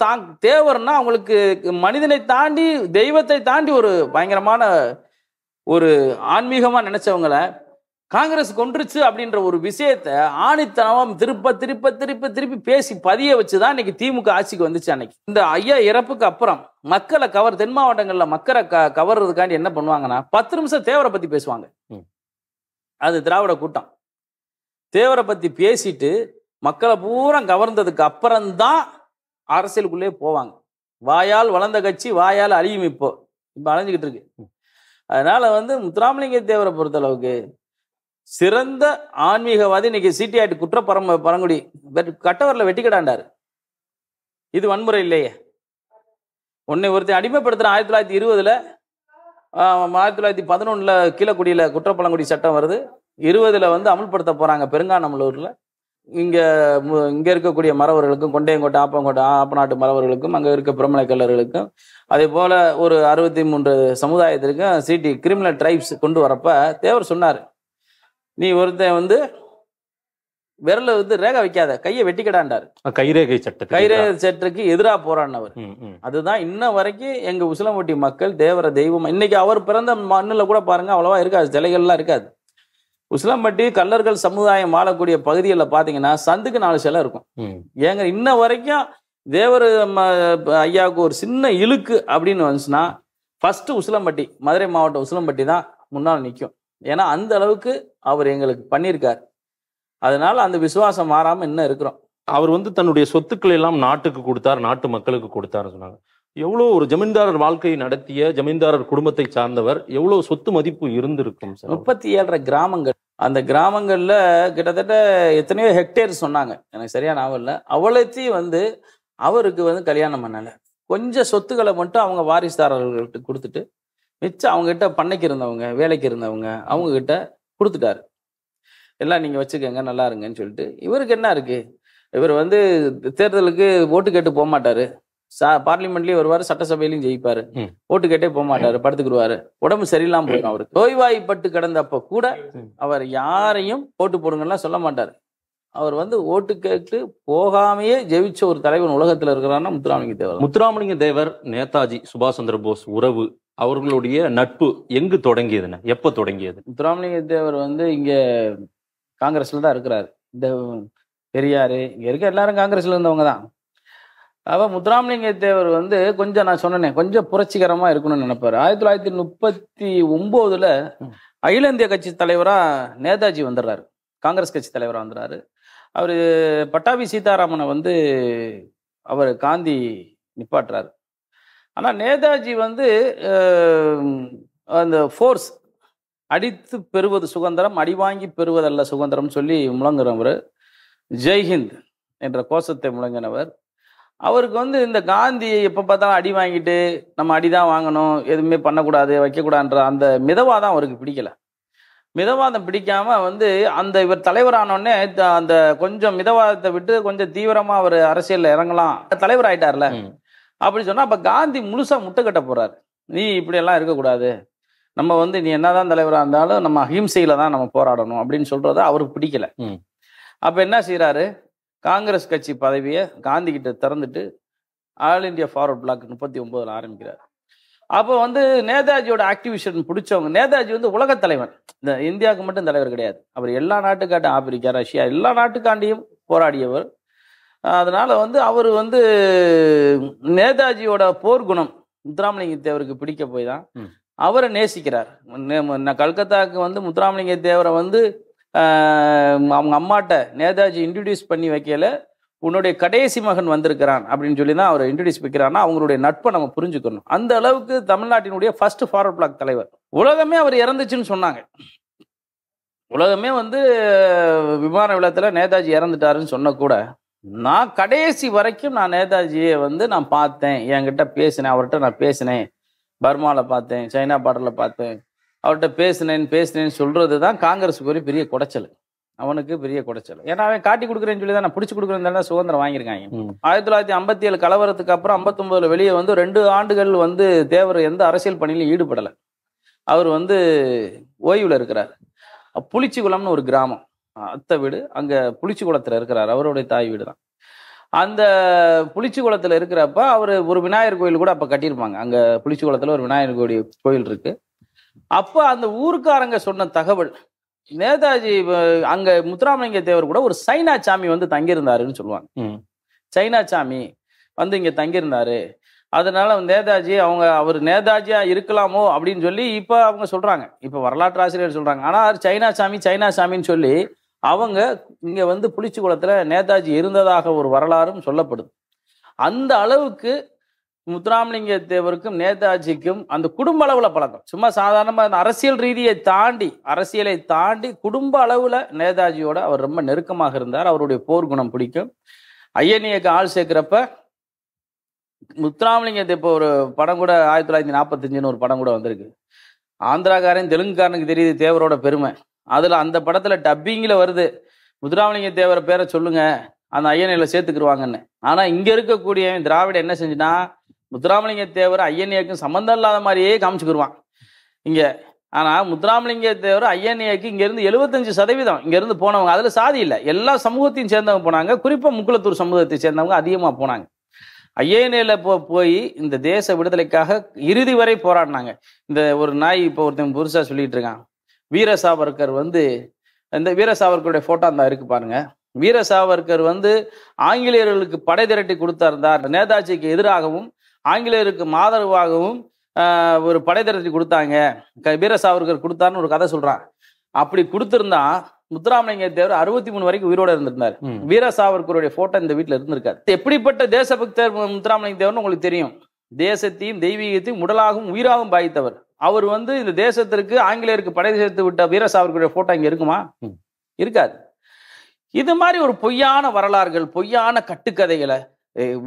தேவர்னா அவங்களுக்கு மனிதனை தாண்டி தெய்வத்தை தாண்டி ஒரு பயங்கரமான ஒரு ஆன்மீகமா நினைச்சவங்களை காங்கிரஸ் கொன்றுச்சு அப்படின்ற ஒரு விஷயத்த ஆணித்தனமா திருப்பி பேசி பதிய வச்சுதான் இன்னைக்கு திமுக ஆட்சிக்கு வந்துச்சு. அன்னைக்கு இந்த ஐயா இறப்புக்கு அப்புறம் மக்களை தென் மாவட்டங்கள்ல மக்களை கவர்றதுக்காண்டி என்ன பண்ணுவாங்கன்னா 10 நிமிஷம் தேவரை பத்தி பேசுவாங்க. அது திராவிட கூட்டம். தேவரை பத்தி பேசிட்டு மக்களை பூரா கவர்ந்ததுக்கு அப்புறம்தான் அரசியலுக்குள்ளே போவாங்க. வாயால் வளர்ந்த கட்சி வாயால் அழியும். இப்போ அழிஞ்சுக்கிட்டு இருக்கு. அதனால வந்து முத்துராமலிங்க தேவரை பொறுத்தளவுக்கு சிறந்த ஆன்மீகவாதி. இன்னைக்கு சிடிஆர் குற்ற பரங்குடி கட்டவரில் வெட்டி கடாண்டாரு. இது வன்முறை இல்லையே. ஒன்னை ஒருத்தர் அடிமைப்படுத்துறான். 1920 1911 கீழக்குடியில குற்றப்பழங்குடி சட்டம் வருது. 20 வந்து அமல்படுத்த போறாங்க பெருங்காநல்லூர்ல. இங்க இருக்கக்கூடிய மறவர்களுக்கும், கொண்டையங்கோட்டை ஆப்பநாட்டு மறவர்களுக்கும், அங்க இருக்க பிரமலை கல்லர்களுக்கும், அதே போல ஒரு 63 சமுதாயத்திற்கும் சிடி கிரிமினல் ட்ரைப்ஸ் கொண்டு வரப்ப தேவர் சொன்னார், நீ ஒருத்தன் வந்து விரல வந்து ரேகை வைக்காத, கையை வெட்டிக்கடாண்டாரு. கைரேகை சட்டத்துக்கு எதிராக போராடினவர். அதுதான் இன்ன வரைக்கும் எங்க உசிலம்பட்டி மக்கள் தேவர தெய்வம். இன்னைக்கு அவர் பிறந்த மண்ணுல கூட பாருங்க அவ்வளவா இருக்காது, சிலைகள்லாம் இருக்காது. உசிலம்பட்டி கல்லர்கள் சமுதாயம் வாழக்கூடிய பகுதிகளில் பாத்தீங்கன்னா சந்துக்கு 4 சிலை இருக்கும். ஏங்க இன்ன வரைக்கும் தேவர் ஐயாவுக்கு ஒரு சின்ன இழுக்கு அப்படின்னு வந்துச்சுன்னா ஃபர்ஸ்ட் உசிலம்பட்டி, மதுரை மாவட்டம் உசிலம்பட்டி தான் முன்னால் நிற்கும். ஏன்னா அந்த அளவுக்கு அவர் எங்களுக்கு பண்ணியிருக்கார். அதனால அந்த விசுவாசம் மாறாம இன்னும் இருக்கிறோம். அவர் வந்து தன்னுடைய சொத்துக்களை எல்லாம் நாட்டுக்கு கொடுத்தார், நாட்டு மக்களுக்கு கொடுத்தாருன்னு சொன்னாங்க. எவ்வளோ ஒரு ஜமீன்தாரர் வாழ்க்கையை நடத்திய ஜமீன்தாரர் குடும்பத்தை சார்ந்தவர், எவ்வளவு சொத்து மதிப்பு இருந்திருக்கும் சார்? 37 கிராமங்கள். அந்த கிராமங்கள்ல கிட்டத்தட்ட எத்தனையோ ஹெக்டேர் சொன்னாங்க, எனக்கு சரியா ஞாபகம் இல்லை. அவ்வளோத்தையும் வந்து அவருக்கு வந்து கல்யாணம் பண்ணல. கொஞ்சம் சொத்துக்களை மட்டும் அவங்க வாரிசுதாரர்கள்ட்ட கொடுத்துட்டு மிச்சம் அவங்க கிட்ட பண்ணைக்கு இருந்தவங்க, வேலைக்கு இருந்தவங்க, அவங்க கிட்ட கொடுத்துட்டாரு. எல்லாம் நீங்க வச்சுக்கோங்க, நல்லா இருங்கன்னு சொல்லிட்டு. இவருக்கு என்ன இருக்கு, இவர் வந்து தேர்தலுக்கு ஓட்டு கேட்டு போக மாட்டாரு, பார்லிமெண்ட்லயும் வருவாரு, சட்டசபையிலையும் ஜெயிப்பாரு, ஓட்டு கேட்டே போக மாட்டாரு, படுத்துக்குருவாரு. உடம்பு சரியில்லாம போயிடும் அவருக்கு. நோய்வாய்ப்பட்டு கிடந்தப்ப கூட அவர் யாரையும் ஓட்டு போடுங்கலாம் சொல்ல மாட்டாரு. அவர் வந்து ஓட்டு கேட்டு போகாமையே ஜெயிச்ச ஒரு தலைவன் உலகத்துல இருக்கிறான்னா முத்துராமலிங்க தேவர். முத்துராமலிங்க தேவர் நேதாஜி சுபாஷ் சந்திர போஸ் உறவு, அவர்களுடைய நட்பு எங்கு தொடங்கியதுன்னு, எப்ப தொடங்கியது? முத்துராமலிங்க தேவர் வந்து இங்க காங்கிரஸ்ல தான் இருக்கிறாரு. இந்த பெரியாரு இங்க இருக்க எல்லாரும் காங்கிரஸ்ல இருந்தவங்க தான். அப்ப முத்துராமலிங்க தேவர் வந்து கொஞ்சம், நான் சொன்னேன், கொஞ்சம் புரட்சிகரமா இருக்கணும்னு நினைப்பாரு. 1939 அகில இந்திய கட்சி தலைவரா நேதாஜி வந்துடுறாரு, காங்கிரஸ் கட்சி தலைவரா வந்துடுறாரு. அவரு பட்டாபி சீதாராமனை வந்து அவர் காந்தி நிப்பாட்டுறாரு. ஆனா நேதாஜி வந்து அந்த ஃபோர்ஸ் அடித்து பெறுவது சுதந்திரம், அடி வாங்கி பெறுவதல்ல சுதந்திரம் சொல்லி முழங்குறவர், ஜெய்ஹிந்த் என்ற கோஷத்தை முழங்கினவர். அவருக்கு வந்து இந்த காந்தி எப்போ பார்த்தாலும் அடி வாங்கிட்டு நம்ம அடிதான் வாங்கணும், எதுவுமே பண்ணக்கூடாது, வைக்கக்கூடாதுன்ற அந்த மிதவாதம் அவருக்கு பிடிக்கல. மிதவாதம் பிடிக்காம வந்து அந்த இவர் தலைவரானோடனே அந்த கொஞ்சம் மிதவாதத்தை விட்டு கொஞ்சம் தீவிரமா அவர் அரசியல்ல இறங்கலாம், தலைவர் ஆயிட்டார்ல அப்படி சொன்னா, அப்ப காந்தி முழுசா முட்டை கட்ட போறாரு. நீ இப்படி எல்லாம் இருக்கக்கூடாது, நம்ம வந்து நீ என்னதான் தலைவராக இருந்தாலும் நம்ம அஹிம்சையில தான் நம்ம போராடணும் அப்படின்னு சொல்றத அவருக்கு பிடிக்கல. அப்ப என்ன செய்யறாரு, காங்கிரஸ் கட்சி பதவியை காந்தி கிட்ட திறந்துட்டு ஆல் இந்தியா ஃபார்வர்ட் பிளாக் 39 ஆரம்பிக்கிறார். அப்போ வந்து நேதாஜியோட ஆக்டிவிஷன் பிடிச்சவங்க, நேதாஜி வந்து உலக தலைவன், இந்த இந்தியாவுக்கு மட்டும் தலைவர் கிடையாது, அவர் எல்லா நாட்டுக்காட்டும், ஆப்பிரிக்கா, ரஷ்யா எல்லா நாட்டுக்காண்டியும் போராடியவர். அதனால வந்து அவர் வந்து நேதாஜியோட போர்க்குணம் முத்துராமலிங்க தேவருக்கு பிடிக்க போய் தான் அவரை நேசிக்கிறார். கல்கத்தாவுக்கு வந்து முத்துராமலிங்க தேவரை வந்து அவங்க அம்மாட்ட நேதாஜி இன்ட்ரடியூஸ் பண்ணி வைக்கல, உன்னுடைய கடைசி மகன் வந்திருக்கிறான் அப்படின்னு சொல்லி தான் அவரை இன்ட்ரடியூஸ் வைக்கிறான்னா அவங்களுடைய நட்பை நம்ம புரிஞ்சுக்கணும். அந்த அளவுக்கு தமிழ்நாட்டினுடைய ஃபர்ஸ்ட் ஃபார்வர்ட் பிளாக் தலைவர். உலகமே அவர் இறந்துச்சுன்னு சொன்னாங்க. உலகமே வந்து விமான விழாத்துல நேதாஜி இறந்துட்டாருன்னு சொன்ன கூட, நான் கடைசி வரைக்கும் நான் நேதாஜியை வந்து நான் பார்த்தேன், என்கிட்ட பேசினேன், அவர்கிட்ட நான் பேசினேன், பர்மாவில் பார்த்தேன், சைனா பார்டரில் பார்த்தேன், அவர்கிட்ட பேசினேன்னு சொல்றது தான் காங்கிரஸுக்கு ஒரு பெரிய குடைச்சல், அவனுக்கு பெரிய குடைச்சல். ஏன்னா அவன் காட்டி கொடுக்குறேன்னு சொல்லி தான், நான் பிடிச்சி கொடுக்குறேன் சுதந்திரம் வாங்கியிருக்காங்க. 1957 கலவரத்துக்கு அப்புறம் 59 வெளியே வந்து 2 ஆண்டுகள் வந்து தேவர் எந்த அரசியல் பணியிலும் ஈடுபடலை. அவர் வந்து ஓய்வில் இருக்கிறார். புளிச்சிக்குளம்னு ஒரு கிராமம், அத்தை வீடு, அங்க புளிச்சிக்குளத்துல இருக்கிறார், அவருடைய தாய் வீடு தான். அந்த புளிச்சிக்குளத்துல இருக்கிறப்ப அவர் ஒரு விநாயகர் கோயில் கூட அப்ப கட்டியிருப்பாங்க. அங்க புளிச்சிக்குளத்துல ஒரு விநாயகர் கோயில் இருக்கு. அப்ப அந்த ஊருக்காரங்க சொன்ன தகவல், நேதாஜி அங்க முத்துராமலிங்க தேவர் கூட ஒரு சைனா சாமி வந்து தங்கியிருந்தாருன்னு சொல்லுவாங்க. சைனா சாமி வந்து இங்க தங்கியிருந்தாரு, அதனால நேதாஜி அவர் நேதாஜியா இருக்கலாமோ அப்படின்னு சொல்லி இப்ப அவங்க சொல்றாங்க, இப்ப வரலாற்று ஆசிரியர் சொல்றாங்க. ஆனா சைனா சாமின்னு சொல்லி அவங்க இங்க வந்து புளிச்சிக்குளத்துல நேதாஜி இருந்ததாக ஒரு வரலாறும் சொல்லப்படுது. அந்த அளவுக்கு முத்துராமலிங்க தேவருக்கும் நேதாஜிக்கும் அந்த குடும்ப அளவுல பழக்கம். சும்மா சாதாரணமா அரசியலை தாண்டி குடும்ப அளவுல நேதாஜியோட அவர் ரொம்ப நெருக்கமாக இருந்தார். அவருடைய போர்க்குணம் பிடிக்கும். ஐஎன்ஏக்கு ஆள் சேர்க்கிறப்ப முத்துராமலிங்க இப்போ ஒரு படம் கூட 1945 ஒரு படம் கூட வந்திருக்கு. ஆந்திராக்காரன் தெலுங்குக்காரனுக்கு தெரியுது தேவரோட பெருமை. அதுல அந்த படத்துல டப்பிங்ல வருது, முத்துராமலிங்க தேவர பேரை சொல்லுங்க, அந்த ஐஎன்ஏல சேர்த்துக்குருவாங்கன்னு. ஆனா இங்க இருக்கக்கூடிய திராவிட என்ன செஞ்சுன்னா, முத்துராமலிங்க தேவர் ஐஎன்ஏக்கும் சம்பந்தம் இல்லாத மாதிரியே காமிச்சுக்கிருவான் இங்க. ஆனா முத்துராமலிங்க தேவர் ஐஎன்ஏக்கு இங்க இருந்து 75% இங்க இருந்து போனவங்க, அதுல சாதி இல்லை, எல்லா சமூகத்தையும் சேர்ந்தவங்க போனாங்க. குறிப்பா முக்குளத்தூர் சமூகத்தை சேர்ந்தவங்க அதிகமா போனாங்க. ஐஎன்ஏல போய் இந்த தேச விடுதலைக்காக இறுதி வரை போராடினாங்க. இந்த ஒரு நாய் இப்போ ஒருத்தன் புதுசா சொல்லிட்டு இருக்கான், வீர சாவர்கர் வந்து, இந்த வீர சாவர்கருடைய போட்டோ அந்த இருக்கு பாருங்க. வீர சாவர்கர் வந்து ஆங்கிலேயர்களுக்கு படை திரட்டி கொடுத்தார், நேதாஜிக்கு எதிராகவும் ஆங்கிலேயருக்கு ஆதரவாகவும் ஒரு படை திரட்டி கொடுத்தாங்க, வீர சாவர்கர் கொடுத்தாருன்னு ஒரு கதை சொல்றான். அப்படி கொடுத்திருந்தா முத்துராமலிங்க தேவர் 63 வரைக்கும் உயிரோட இருந்திருந்தார். வீர சாவர்கருடைய போட்டோ இந்த வீட்டுல இருந்திருக்காரு. எப்படிப்பட்ட தேசபக்தர் முத்துராமலிங்க தேவர்னு உங்களுக்கு தெரியும். தேசத்தையும் தெய்வீகத்தையும் உடலாகவும் உயிராகவும் பாய்த்தவர். அவர் இந்த தேசத்திற்கு ஆங்கிலேயருக்கு படை சேர்த்து விட்ட வீர சாவர்கருடைய போட்டோ இங்க இருக்குமா? இருக்காது. இது மாதிரி ஒரு பொய்யான வரலாறுகள், பொய்யான கட்டுக்கதைகளை,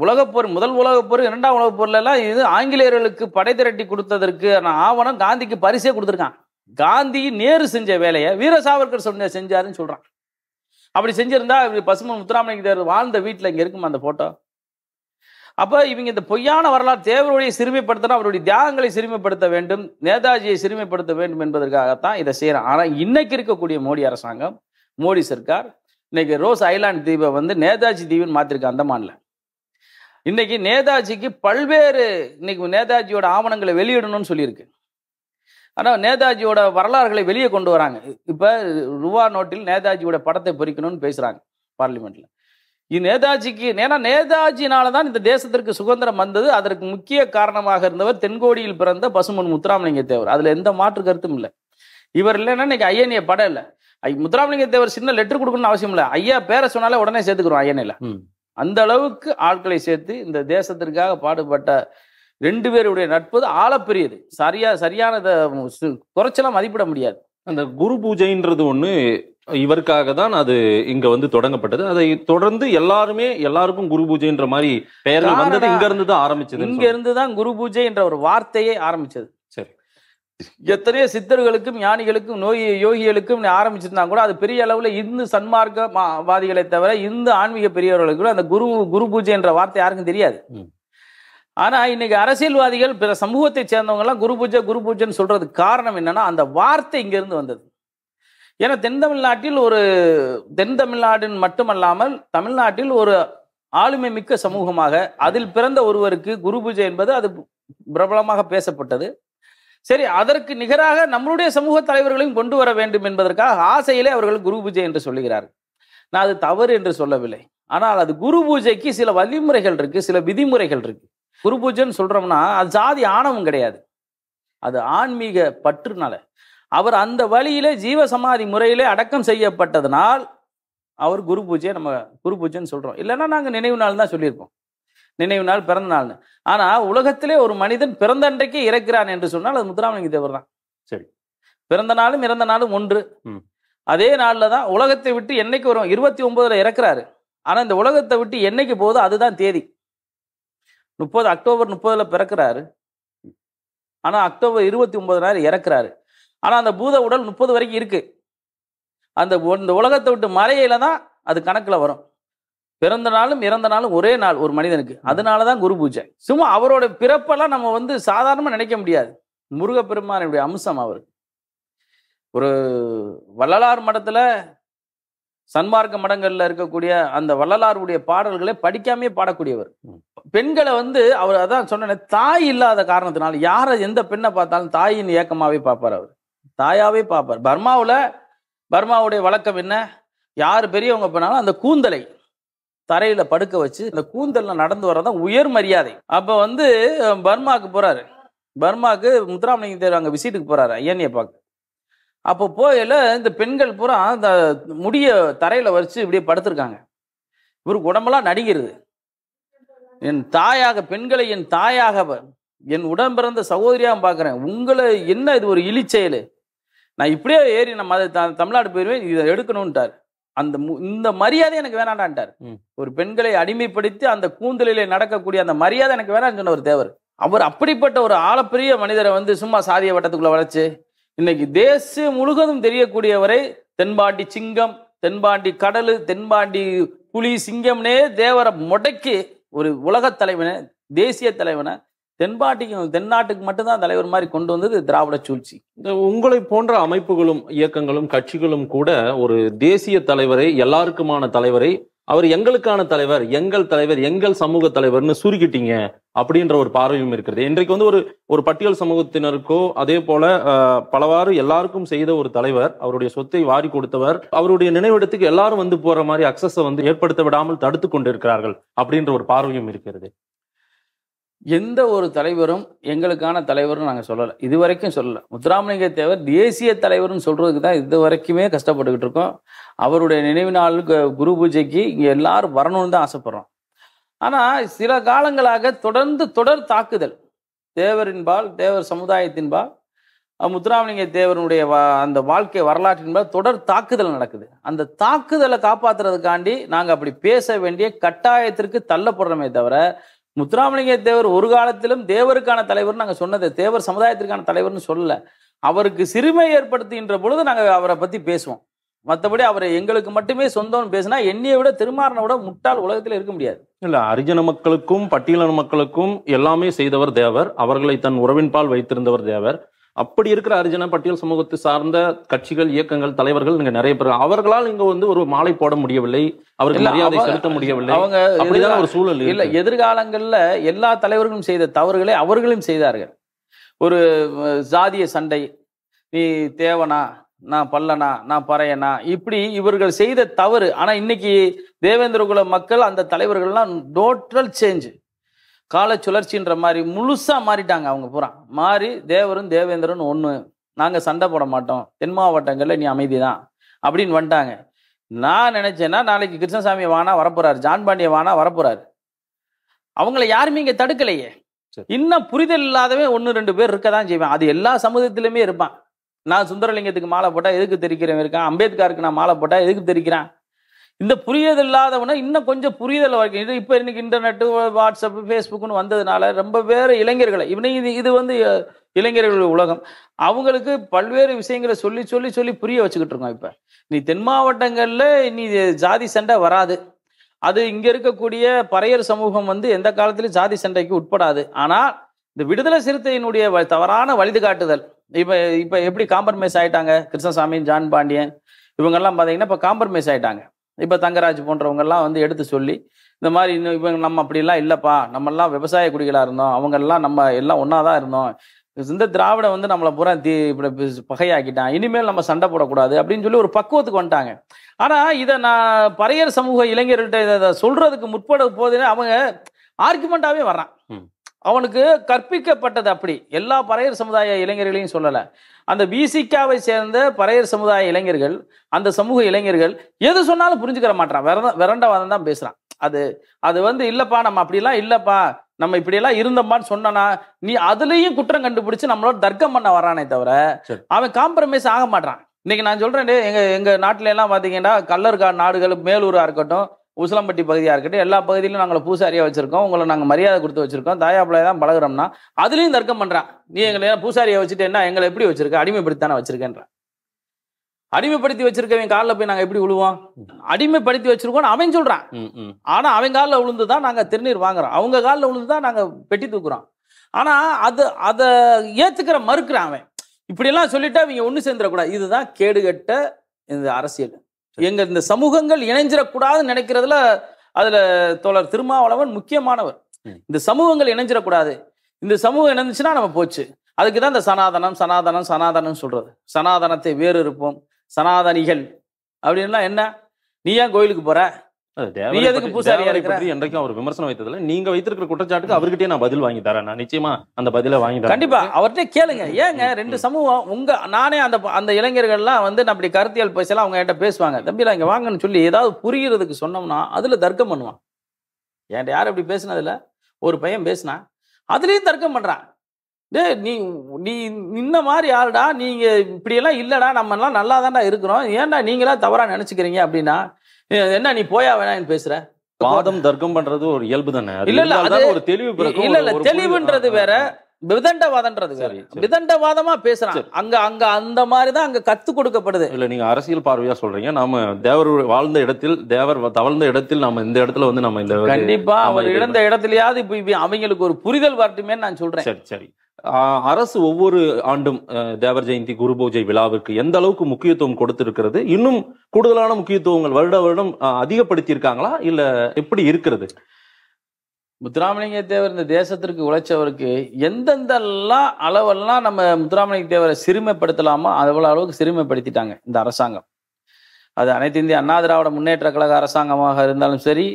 உலகப்போர், முதல் உலகப்போர், இரண்டாம் உலகப்போர்ல எல்லாம் இது ஆங்கிலேயர்களுக்கு படை திரட்டி கொடுத்ததற்கு ஆவணம் காந்திக்கு பரிசே கொடுத்துருக்கான். காந்தி நேரு செஞ்ச வேலையை வீர சாவர்கர் செஞ்சாருன்னு சொல்றான். அப்படி செஞ்சிருந்தா பசுமன் முத்துராமலிங்க தேவர் வாழ்ந்த வீட்டுல இங்க இருக்குமா அந்த போட்டோ? அப்ப இவங்க இந்த பொய்யான வரலாறு தேவருடைய சிறுமைப்படுத்தணும், அவருடைய தியாகங்களை சிறுமைப்படுத்த வேண்டும், நேதாஜியை சிறுமைப்படுத்த வேண்டும் என்பதற்காகத்தான் இதை செய்யறான். ஆனா இன்னைக்கு இருக்கக்கூடிய மோடி அரசாங்கம், மோடி சர்க்கார் இன்னைக்கு ரோஸ் ஐலாண்ட் தீபை நேதாஜி தீவுன்னு மாத்திருக்க அந்தமான்ல. இன்னைக்கு நேதாஜிக்கு பல்வேறு இன்னைக்கு நேதாஜியோட ஆவணங்களை வெளியிடணும்னு சொல்லியிருக்கு. ஆனா நேதாஜியோட வரலாறுகளை வெளியே கொண்டு வராங்க. இப்ப ரூபா நோட்டில் நேதாஜியோட படத்தை பொறிக்கணும்னு பேசுறாங்க பார்லிமெண்ட்ல. இது நேதாஜிக்கு, ஏன்னா நேதாஜினாலதான் இந்த தேசத்திற்கு சுதந்திரம் வந்தது. அதற்கு முக்கிய காரணமாக இருந்தவர் தென்கோடியில் பிறந்த பசுமன் முத்துராமலிங்க தேவர். அதுல எந்த மாற்று கருத்தும் இல்லை. இவர் இல்லைன்னா இன்னைக்கு ஐஎன்ஏ படம் இல்லை. முத்துராமலிங்க தேவர் சின்ன லெட்டர் கொடுக்கணும்னு அவசியம் இல்லை. ஐயா பேரை சொன்னாலே உடனே சேர்த்துக்கிறோம் ஐஎன்ஏல. அந்த அளவுக்கு ஆட்களை சேர்த்து இந்த தேசத்திற்காக பாடுபட்ட 2 பேருடைய நட்பு ஆழப்பெரியது. சரியான குறைச்சலாம் மதிப்பிட முடியாது. அந்த குரு பூஜைன்றது ஒண்ணு இவருக்காக தான் அது இங்க தொடங்கப்பட்டது. அதை தொடர்ந்து எல்லாருக்கும் குரு பூஜைன்ற மாதிரி பெயர்கள் வந்தது இங்க இருந்து தான் ஆரம்பிச்சது. இங்க இருந்து தான் குரு பூஜை என்ற ஒரு வார்த்தையே ஆரம்பிச்சது. சரி, எத்தனையோ சித்தர்களுக்கும் ஞானிகளுக்கும் யோகிகளுக்கும் ஆரம்பிச்சிருந்தா கூட அது பெரிய அளவுல இந்து சன்மார்க்கவாதிகளை தவிர இந்து ஆன்மீக பெரியவர்களுக்கு கூட அந்த குரு பூஜை என்ற வார்த்தை யாருக்கும் தெரியாது. ஆனா இன்னைக்கு அரசியல்வாதிகள் பிற சமூகத்தை சேர்ந்தவங்க எல்லாம் குரு பூஜைன்னு சொல்றதுக்கு காரணம் என்னன்னா அந்த வார்த்தை இங்க இருந்து வந்தது. ஏன்னா தென் தமிழ்நாட்டின் மட்டுமல்லாமல் தமிழ்நாட்டில் ஒரு ஆளுமை மிக்க சமூகமாக அதில் பிறந்த ஒருவருக்கு குரு பூஜை என்பது அது பிரபலமாக பேசப்பட்டது. சரி, அதற்கு நிகராக நம்மளுடைய சமூக தலைவர்களையும் கொண்டு வர வேண்டும் என்பதற்காக ஆசையிலே அவர்கள் குரு பூஜை என்று சொல்லுகிறார்கள். நான் அது தவறு என்று சொல்லவில்லை. ஆனால் அது குரு பூஜைக்கு சில வழிமுறைகள் இருக்கு, சில விதிமுறைகள் இருக்கு. குரு பூஜைன்னு சொல்றோம்னா அது ஜாதி ஆணவம் கிடையாது, அது ஆன்மீக பற்றுனால. அவர் அந்த வழியிலே ஜீவசமாதி முறையிலே அடக்கம் செய்யப்பட்டதனால் அவர் குரு பூஜையை நம்ம குரு பூஜைன்னு சொல்றோம். இல்லைன்னா நாங்கள் நினைவு நாள் தான் சொல்லியிருப்போம், நினைவு நாள், பிறந்த நாள்னு. ஆனா உலகத்திலே ஒரு மனிதன் பிறந்த அன்றைக்கே இறக்கிறான் என்று சொன்னால் அது முத்துராமலிங்க தேவர் தான். சரி, பிறந்த நாளும் இறந்த நாளும் ஒன்று. அதே நாள்ல தான் உலகத்தை விட்டு என்னைக்கு வரும், 29 இறக்குறாரு. ஆனா இந்த உலகத்தை விட்டு என்னைக்கு போகுதோ அதுதான் தேதி. 30 அக்டோபர் 30 பிறக்கிறாரு. ஆனா அக்டோபர் 29 இறக்குறாரு. ஆனா அந்த பூத உடல் 30 வரைக்கும் இருக்கு. இந்த உலகத்தை விட்டு மறையில தான் அது கணக்குல வரும். பிறந்த நாளும் இறந்த நாளும் ஒரே நாள் ஒரு மனிதனுக்கு. அதனாலதான் குரு பூஜை. சும்மா அவரோட பிறப்பெல்லாம் நம்ம சாதாரணமா நினைக்க முடியாது. முருகப்பெருமானுடைய அம்சம் அவர். ஒரு வள்ளலார் மடத்துல சன்மார்க்க மடங்கள்ல இருக்கக்கூடிய அந்த வள்ளலாருடைய பாடல்களை படிக்காமே பாடக்கூடியவர். பெண்களை அவர் அதான் சொன்ன தாய் இல்லாத காரணத்தினால யார எந்த பெண்ணை பார்த்தாலும் தாயின் ஏக்கமாவே பார்ப்பார். அவர் தாயாவே பார்ப்பார். பர்மாவுடைய வழக்கம் என்ன, யாரு பெரியவங்க பண்ணாலும் அந்த கூந்தலை தரையில படுக்க வச்சு அந்த கூந்தல்ல நடந்து வரதான் உயர் மரியாதை. அப்ப பர்மாவுக்கு போறாரு. பர்மாவுக்கு முத்துராமலிங்க தேவர் அங்க விசிட்டுக்கு போறாரு ஐயன்னைய பார்க்க. அப்போ போயில இந்த பெண்கள் பூரா அந்த முடிய தரையில வச்சு இப்படியே படுத்திருக்காங்க. இவருக்கு உடம்பெல்லாம் நடிக்கிறது. என் தாயாக, பெண்களை என் தாயாக, என் உடம்பிறந்த சகோதரியாக பார்க்கிறேன். உங்களை என்ன இது ஒரு இழிச்செயல், நான் இப்படியே ஏறி நம்ம தமிழ்நாடு போயிருவேன், இதை எடுக்கணும்ட்டார். இந்த மரியாதை எனக்கு வேணாண்டான்ட்டார். ஒரு பெண்களை அடிமைப்படுத்தி அந்த கூந்தலிலே நடக்கக்கூடிய அந்த மரியாதை எனக்கு வேணான்னு சொன்ன ஒரு தேவர். அவர் அப்படிப்பட்ட ஒரு ஆழப்பெரிய மனிதரை சும்மா சாதிய வட்டத்துக்குள்ள வளைச்சு இன்னைக்கு தேசம் முழுவதும் தெரியக்கூடியவரை தென்பாண்டி சிங்கம், தென்பாண்டி கடலு, தென்பாண்டி புலி, சிங்கம்னே தேவரை முடக்கி ஒரு உலக தலைவனை, தேசிய தலைவனை தென்னாட்டுக்கு மட்டும்தான் தலைவர் மாதிரி கொண்டு வந்தது திராவிட சூழ்ச்சி. உங்களை போன்ற அமைப்புகளும் இயக்கங்களும் கட்சிகளும் கூட ஒரு தேசிய தலைவரை, எல்லாருக்குமான தலைவரை, அவர் எங்களுக்கான தலைவர், எங்கள் சமூக தலைவர்னு சுருக்கிட்டீங்க அப்படின்ற ஒரு பார்வையும் இருக்கிறது. இன்றைக்கு ஒரு பட்டியல் சமூகத்தினருக்கோ அதே போல பலவாறு எல்லாருக்கும் செய்த ஒரு தலைவர், அவருடைய சொத்தை வாரி கொடுத்தவர், அவருடைய நினைவிடத்துக்கு எல்லாரும் போற மாதிரி அக்சஸை ஏற்படுத்த விடாமல் தடுத்து கொண்டிருக்கிறார்கள் அப்படின்ற ஒரு பார்வையும் இருக்கிறது. எந்த ஒரு தலைவரும் எங்களுக்கான தலைவர்னு நாங்கள் சொல்லலை, இது வரைக்கும் சொல்லலை. முத்துராமலிங்க தேவர் தேசிய தலைவர்னு சொல்றதுக்கு தான் இது வரைக்குமே கஷ்டப்பட்டுக்கிட்டு இருக்கோம். அவருடைய நினைவு நாளுக்கு குரு பூஜைக்கு இங்கே எல்லாரும் வரணும்னு தான் ஆசைப்படுறோம். ஆனால் சில காலங்களாக தொடர் தாக்குதல் தேவரின்பால், தேவர் சமுதாயத்தின்பால், முத்துராமலிங்க தேவருடைய அந்த வாழ்க்கை வரலாற்றின்பால் தொடர் தாக்குதல் நடக்குது. அந்த தாக்குதலை காப்பாற்றுறதுக்காண்டி நாங்கள் அப்படி பேச வேண்டிய கட்டாயத்திற்கு தள்ளப்படுறோமே தவிர, முத்துராமலிங்க தேவர் ஒரு காலத்திலும் தேவருக்கான தலைவர் நாங்கள் சொன்னது, தேவர் சமுதாயத்திற்கான தலைவர்னு சொல்லல. அவருக்கு சிறுமை ஏற்படுத்துகின்ற பொழுது நாங்கள் அவரை பற்றி பேசுவோம். மற்றபடி அவரை எங்களுக்கு மட்டுமே சொந்தம்னு பேசினா என்னையை விட திருமாறனை விட முட்டாள் உலகத்தில் இருக்க முடியாது. இல்ல, ஹரிஜன மக்களுக்கும் பட்டியலின மக்களுக்கும் எல்லாமே செய்தவர் தேவர். அவர்களை தன் உறவின்பால் வைத்திருந்தவர் தேவர். அப்படி இருக்கிற ஹரிஜன பட்டியல் சமூகத்தை சார்ந்த கட்சிகள், இயக்கங்கள், தலைவர்கள் இங்க நிறைய பேர். அவர்களால் இங்க ஒரு மாலை போட முடியவில்லை, அவருக்கு மரியாதை செலுத்த முடியவில்லை. அவங்க அப்படிதான் ஒரு சூழல் இல்ல. எதிர்காலங்கள்ல எல்லா தலைவர்களும் செய்த தவறுகளை அவர்களும் செய்தார்கள். ஒரு ஜாதிய சண்டை, நீ தேவனா, நான் பல்லனா, நான் பறையனா, இப்படி இவர்கள் செய்த தவறு. ஆனா இன்னைக்கு தேவேந்திரகுல மக்கள் அந்த தலைவர்கள்லாம் டோட்டல் சேஞ்ச், கால சுழற்சின்ற மாதிரி முழுசா மாறிட்டாங்க. அவங்க பூரா மாறி தேவரும் தேவேந்திரன் ஒன்று, நாங்கள் சண்டை போட மாட்டோம், தென் மாவட்டங்களில் நீ அமைதி தான் அப்படின்னு வந்துட்டாங்க. நான் நினைச்சேன்னா நாளைக்கு கிருஷ்ணசாமி வானா வரப்போறாரு, ஜான் பாண்டிய வானா வரப்போறாரு. அவங்கள யாருமே இங்கே தடுக்கலையே. இன்னும் புரிதல் இல்லாதவே 1-2 பேர் இருக்க தான் செய்வேன். அது எல்லா சமூகத்திலுமே இருப்பான். நான் சுந்தரலிங்கத்துக்கு மாலை போட்டா எதுக்கு தெரிக்கிறவன் இருக்கான், அம்பேத்கருக்கு நான் மாலை போட்டா எதுக்கு தெரிக்கிறான். இந்த புரிதல் இல்லாதவனா இன்னும் கொஞ்சம் புரிதல் வரைக்கும். இது இப்போ இன்னைக்கு இன்டர்நெட்டு, வாட்ஸ்அப், ஃபேஸ்புக்குன்னு வந்ததுனால ரொம்ப பேர் இளைஞர்களை இது இளைஞர்கள் உலகம், அவங்களுக்கு பல்வேறு விஷயங்களை சொல்லி சொல்லி சொல்லி புரிய வச்சுக்கிட்டு இருக்கோம். இப்போ நீ தென் மாவட்டங்களில் நீ ஜாதி சண்டை வராது. அது இங்கே இருக்கக்கூடிய பறையர் சமூகம் எந்த காலத்திலும் ஜாதி சண்டைக்கு உட்படாது. ஆனால் இந்த விடுதலை சிறுத்தையினுடைய தவறான வழிகாட்டுதல், இப்போ எப்படி காம்ப்ரமைஸ் ஆயிட்டாங்க. கிருஷ்ணசாமி, ஜான் பாண்டியன் இவங்கெல்லாம் பார்த்தீங்கன்னா இப்போ காம்ப்ரமைஸ் ஆயிட்டாங்க. இப்போ தங்கராஜ் போன்றவங்கெல்லாம் எடுத்து சொல்லி இந்த மாதிரி இவங்க நம்ம அப்படிலாம் இல்லைப்பா, நம்மெல்லாம் விவசாய குடிகளாக இருந்தோம், அவங்கெல்லாம் நம்ம எல்லாம் ஒன்றா தான் இருந்தோம், இந்த திராவிட நம்மளை பூரா இப்படி பகையாக்கிட்டான், இனிமேல் நம்ம சண்டை போடக்கூடாது அப்படின்னு சொல்லி ஒரு பக்குவத்துக்கு வந்துட்டாங்க. ஆனால் இதை நான் பறையர் சமூக இளைஞர்கள்ட்ட இதை சொல்றதுக்கு முற்பட போது அவங்க ஆர்குமெண்டாவே வர்றான். அவனுக்கு கற்பிக்கப்பட்டது அப்படி. எல்லா பறையர் சமுதாய இளைஞர்களையும் சொல்லலை, அந்த பிசிகாவை சேர்ந்த பறையர் சமுதாய இளைஞர்கள், அந்த சமூக இளைஞர்கள் எது சொன்னாலும் புரிஞ்சுக்கிற மாட்டான், விரண்டவாதம் தான் பேசுறான். அது இல்லப்பா நம்ம அப்படிலாம் இல்லப்பா, நம்ம இப்படியெல்லாம் இருந்தோம்பான்னு சொன்னா நீ அதுலயும் குற்றம் கண்டுபிடிச்சு நம்மளோட தர்க்கம் பண்ண வரானே தவிர அவன் காம்ப்ரமைஸ் ஆக மாட்டான். இன்னைக்கு நான் சொல்றேன், எங்க நாட்டுல எல்லாம் பாத்தீங்கன்னா கல்லர்காடு நாடுகள், மேலூரா இருக்கட்டும், உசிலம்பட்டி பகுதியாக இருக்கட்டும், எல்லா பகுதியிலும் நாங்கள் பூசாரியாக வச்சிருக்கோம், உங்களை நாங்கள் மரியாதை கொடுத்து வச்சிருக்கோம், தாயாப்பிள்ளைய தான் பழகிறோம்னா அதுலேயும் தர்க்கம் பண்ணுறான். நீ எங்களை பூசாரியை வச்சுட்டு என்ன எங்களை எப்படி வச்சிருக்க, அடிமைப்படுத்தானே வச்சிருக்கேன்ற. அடிமைப்படுத்தி வச்சிருக்கவன் காலில் போய் நாங்கள் எப்படி விழுவோம், அடிமைப்படுத்தி வச்சிருக்கோம்னு அவன் சொல்றான். ஆனால் அவன் காலில் விழுந்து தான் நாங்கள் திருநீர் வாங்குறோம், அவங்க காலில் விழுந்து தான் நாங்கள் பெட்டி தூக்குறோம். ஆனால் அதை ஏற்றுக்கிற மறுக்கிறான் அவன். இப்படியெல்லாம் சொல்லிட்டு அவங்க ஒன்று சேர்ந்துடக்கூடாது. இதுதான் கேடுகட்ட இந்த அரசியல். இந்த சமூகங்கள் இணைஞ்சிடக்கூடாதுன்னு நினைக்கிறதுல அதுல தோழர் திருமாவளவன் முக்கியமானவர். இந்த சமூகங்கள் இணைஞ்சிடக்கூடாது, இந்த சமூகம் இணைஞ்சுன்னா நம்ம போச்சு. அதுக்குதான் இந்த சனாதனம் சனாதனம் சனாதனம் சொல்றது. சனாதனத்தை வேறு இருப்போம், சனாதனிகள் அப்படின்னா என்ன, நீ ஏன் கோயிலுக்கு போற, நீ எதுக்கு பூசாரியா இருக்கிற, என்றைக்கும் அவர் விமர்சனம் வைத்ததில்லை. நீங்க வைத்திருக்கிற குற்றச்சாட்டுக்கு அவர்கிட்டயே நான் பதில் வாங்கி தரேன். நான் நிச்சயமா அந்த பதில வாங்கி தரேன். கண்டிப்பா அவர்கிட்ட கேளுங்க. ஏங்க 2 சமூகம் நானே அந்த இளைஞர்கள்லாம் நான் அப்படி கருத்தியல் பேசலாம், அவங்க என்கிட்ட பேசுவாங்க, தம்பிலாம் இங்க வாங்கன்னு சொல்லி ஏதாவது புரிகிறதுக்கு சொன்னோம்னா அதுல தர்க்கம் பண்ணுவான். என்கிட்ட யாரும் அப்படி பேசினதுல ஒரு பையன் பேசினா அதுலயும் தர்க்கம் பண்றான். நீ இந்த மாதிரி ஆளுடா, நீங்க இப்படியெல்லாம் இல்லடா, நம்ம எல்லாம் நல்லா தான்டா இருக்கிறோம், ஏன்டா நீங்களா தவறா நினைச்சுக்கிறீங்க அப்படின்னா என்ன நீ போயா வேணான்னு பேசுற. வாதம் தர்க்கம் பண்றது ஒரு இயல்பு தானே. இல்ல ஒரு தெளிவு பிறகு இல்ல தெளிவுன்றது வேற, விதண்டவாதம்ன்றது வேற. விதண்டவாதமா பேசுறான் அங்க அந்த மாதிரிதான் அங்க கத்து கொடுக்கப்படுது. இல்ல நீங்க அரசியல் பார்வையா சொல்றீங்க, நாம தேவர் வாழ்ந்த இடத்தில், தேவர் தவழ்ந்த இடத்தில் நாம இந்த இடத்துல நம்ம இந்த கண்டிப்பா அவர் இழந்த இடத்துலயாவது இப்ப அவங்களுக்கு ஒரு புரிதல் வரட்டுமே நான் சொல்றேன். சரி சரி. அரசு ஒவ்வொரு ஆண்டும் தேவர் ஜெயந்தி, குரு பூஜை விழாவிற்கு எந்த அளவுக்கு முக்கியத்துவம் கொடுத்திருக்கிறது? இன்னும் கூடுதலான முக்கியத்துவங்கள் வருடம் அதிகப்படுத்தி இருக்காங்களா, இல்ல எப்படி இருக்கிறது? முத்துராமலிங்க தேவர் இந்த தேசத்திற்கு உழைச்சவருக்கு எந்தெந்தெல்லாம் அளவெல்லாம் நம்ம முத்துராமலிங்க தேவரை சிறுமைப்படுத்தலாமோ அவ்வளவு அளவுக்கு சிறுமைப்படுத்திட்டாங்க இந்த அரசாங்கம். அது அனைத்து இந்திய அண்ணா திராவிட முன்னேற்ற கழக அரசாங்கமாக இருந்தாலும் சரி,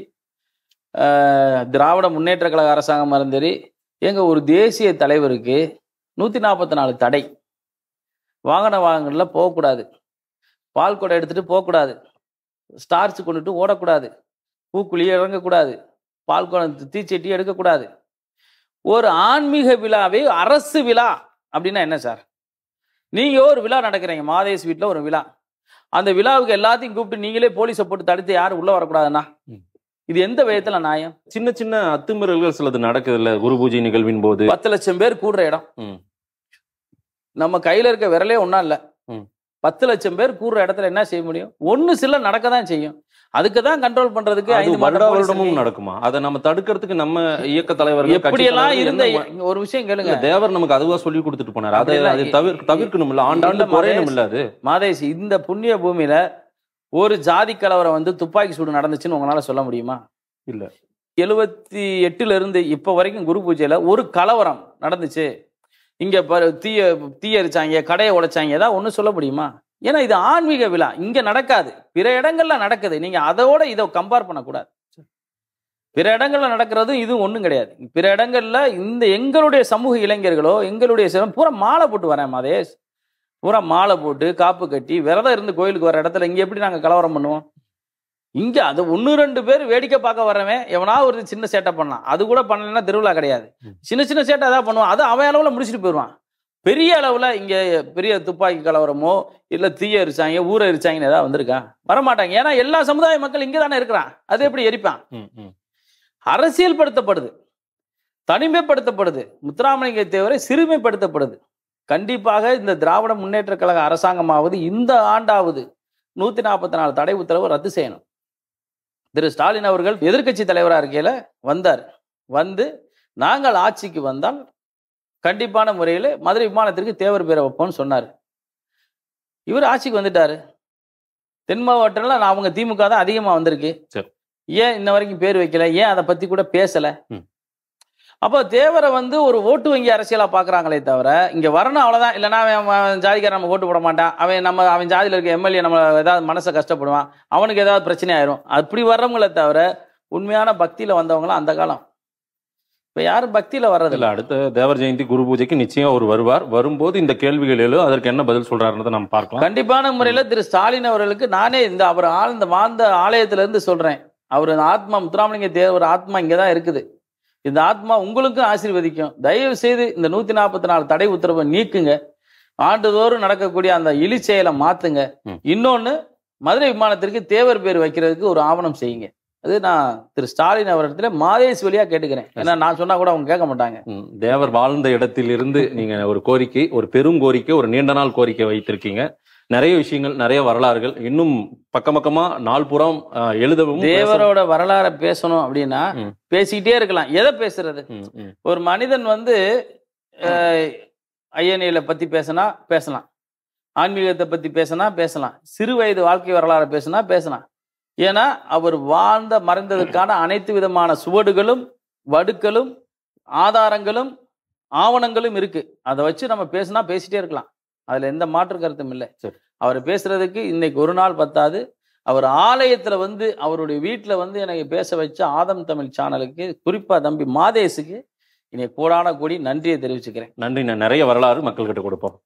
திராவிட முன்னேற்ற கழக அரசாங்கமாக இருந்தாலும் சரி, ஏங்க ஒரு தேசிய தலைவருக்கு 144 தடை. வாகனங்களில் போகக்கூடாது, பால் குடம் எடுத்துகிட்டு போகக்கூடாது, ஸ்டார்ச் கொண்டுட்டு ஓடக்கூடாது, பூக்குழி இறங்கக்கூடாது, பால் குடம் தீச்சட்டி எடுக்கக்கூடாது. ஒரு ஆன்மீக விழாவே அரசு விழா அப்படின்னா என்ன சார்? நீங்கள் ஒரு விழா நடக்கிறீங்க, மாதேஷ் வீட்டில் ஒரு விழா, அந்த விழாவுக்கு எல்லாத்தையும் கூப்பிட்டு நீங்களே போலீஸை போட்டு தடுத்து யாரும் உள்ளே வரக்கூடாதுன்னா இது எந்த விதத்துல நியாயம்? சின்ன சின்ன அத்துமீறல்கள் சிலது நடக்குது இல்ல குரு பூஜை நிகழ்வின் போது. 10 லட்சம் பேர் கூடுற இடம், நம்ம கையில இருக்க விரலே ஒன்னா இல்ல. 10 லட்சம் பேர் கூடுற இடத்துல என்ன செய்ய முடியும்? ஒண்ணு சில நடக்க தான் செய்யும். அதுக்கு தான் கண்ட்ரோல் பண்றதுக்கு 5 வருடமும் நடக்குமா? அதை நம்ம தடுக்கிறதுக்கு நம்ம இயக்க தலைவர்கள் எப்படி எல்லாம் இருந்த ஒரு விஷயம் கேளுங்க. தேவர் நமக்கு அதுவா சொல்லி கொடுத்துட்டு போனார். அதை தவிர்க்கணும் இல்ல, ஆண்டாண்டு குறையணும் இல்ல. அது மாதேஷ், இந்த புண்ணிய பூமியில ஒரு ஜாதி கலவரம் வந்து துப்பாக்கி சூடு நடந்துச்சுன்னு உங்களால சொல்ல முடியுமா? இல்ல. 78ல இருந்து இப்ப வரைக்கும் குரு பூஜையில ஒரு கலவரம் நடந்துச்சு, இங்க தீய எரிச்சாங்க, கடையை உடைச்சாங்க, ஏதாவது ஒண்ணு சொல்ல முடியுமா? ஏன்னா இது ஆன்மீக விழா, இங்க நடக்காது, பிற இடங்கள்ல நடக்குது. நீங்க அதோட இதை கம்பேர் பண்ணக்கூடாது. பிற இடங்கள்ல நடக்கிறதும் இதுவும் ஒண்ணும் கிடையாது. பிற இடங்கள்ல இந்த எங்களுடைய சமூக இளைஞர்களோ எங்களுடைய பூரா மாலை போட்டு வரேன் மாதேஷ், பூரா மாலை போட்டு காப்பு கட்டி விரதம் இருந்து கோயிலுக்கு வர இடத்துல இங்க எப்படி நாங்க கலவரம் பண்ணுவோம்? இங்க அது 1-2 பேர் வேடிக்கை பார்க்க வரவன் எவனா ஒரு சின்ன சேட்டை பண்ணலாம், அது கூட பண்ணலன்னா திருவிழா கிடையாது. சின்ன சின்ன சேட்டை ஏதாவது பண்ணுவான், அது அவன் அளவுல முடிச்சுட்டு போயிடுவான். பெரிய அளவுல இங்க பெரிய துப்பாக்கி கலவரமோ இல்ல தீய எரிச்சாங்க ஊரை எரிச்சாங்கன்னு ஏதாவது வந்திருக்கா? வரமாட்டாங்க. ஏன்னா எல்லா சமுதாய மக்கள் இங்க தானே இருக்கிறான், அது எப்படி எரிப்பான்? அரசியல் படுத்தப்படுது, தனிமைப்படுத்தப்படுது, முத்துராமலிங்க தேவரை சிறுமைப்படுத்தப்படுது. கண்டிப்பாக இந்த திராவிட முன்னேற்ற கழக அரசாங்கமாவது இந்த ஆண்டாவது 144 தடை உத்தரவு ரத்து செய்யணும். திரு ஸ்டாலின் அவர்கள் எதிர்க்கட்சி தலைவராக இருக்கையில வந்தார், வந்து நாங்கள் ஆட்சிக்கு வந்தால் கண்டிப்பான முறையில் மதுரை விமானத்திற்கு தேவர் பேரை வைப்போம்னு சொன்னார். இவர் ஆட்சிக்கு வந்துட்டாரு. தென் மாவட்டம்ல அவங்க திமுக தான் அதிகமாக வந்திருக்கு, ஏன் இன்ன வரைக்கும் பேர் வைக்கல? ஏன் அதை பத்தி கூட பேசல? அப்போ தேவரை வந்து ஒரு ஓட்டு வங்கி அரசியலா பாக்குறாங்களே தவிர இங்க வரணும் அவ்வளவுதான். இல்லைன்னா அவன் ஜாதிக்காரன் நம்ம ஓட்டு போட மாட்டான், அவன் ஜாதியில இருக்க எம்எல்ஏ நம்ம ஏதாவது மனசை கஷ்டப்படுவான், அவனுக்கு ஏதாவது பிரச்சனை ஆயிரும், அப்படி வர்றவங்கள தவிர உண்மையான பக்தியில வந்தவங்களாம் அந்த காலம். இப்ப யாரும் பக்தியில வர்றது இல்லை. அடுத்த தேவர் ஜெயந்தி குரு பூஜைக்கு நிச்சயம் அவர் வருவார். வரும்போது இந்த கேள்விகள் எழும், அதற்கு என்ன பதில் சொல்றாருன்னு நம்ம பார்க்கலாம். கண்டிப்பான முறையில திரு ஸ்டாலின் அவர்களுக்கு நானே இந்த அவர் ஆழ்ந்த வாழ்ந்த ஆலயத்துல இருந்து சொல்றேன், அவர் ஆத்மா முத்துராமலிங்க தேவர் ஆத்மா இங்கதான் இருக்குது, இந்த ஆத்மா உங்களுக்கும் ஆசீர்வதிக்கும். தயவு செய்து இந்த 144 தடை உத்தரவை நீக்குங்க, ஆண்டுதோறும் நடக்கக்கூடிய அந்த இழி செயலை மாத்துங்க. இன்னொன்னு, மதுரை விமானத்திற்கு தேவர் பேர் வைக்கிறதுக்கு ஒரு ஆவணம் செய்யுங்க. அது நான் திரு ஸ்டாலின் அவரிடத்துல மாதேஷ் வழியா கேட்டுக்கிறேன். ஏன்னா நான் சொன்னா கூட அவங்க கேட்க மாட்டாங்க. தேவர் வாழ்ந்த இடத்திலிருந்து நீங்க ஒரு கோரிக்கை, ஒரு பெரும் கோரிக்கை, ஒரு நீண்ட நாள் கோரிக்கை வைத்திருக்கீங்க. நிறைய விஷயங்கள், நிறைய வரலாறுகள் இன்னும் பக்கமா நாள் புறம் எழுதவும். தேவரோட வரலாறை பேசணும் அப்படின்னா பேசிக்கிட்டே இருக்கலாம். எதை பேசுறது? ஒரு மனிதன் வந்து ஐயனியலை பத்தி பேசினா பேசலாம், ஆன்மீகத்தை பத்தி பேசினா பேசலாம், சிறு வயது வாழ்க்கை வரலாறை பேசினா பேசலாம். ஏன்னா அவர் வாழ்ந்த மறைந்ததற்கான அனைத்து விதமான சுவடுகளும் வடுக்களும் ஆதாரங்களும் ஆவணங்களும் இருக்கு. அதை வச்சு நம்ம பேசினா பேசிட்டே இருக்கலாம், அதுல எந்த மாற்று கருத்தும் இல்லை. அவர் பேசுறதுக்கு இன்னைக்கு ஒரு நாள் பத்தாது. அவர் ஆலயத்துல வந்து அவருடைய வீட்டுல வந்து எனக்கு பேச வச்ச ஆதம் தமிழ் சேனலுக்கு, குறிப்பா தம்பி மாதேஷுக்கு இன்னைக்கு கோடான கோடி நன்றியை தெரிவிச்சுக்கிறேன். நன்றி. நிறைய வரலாறு மக்கள்கிட்ட கொடுப்போம்.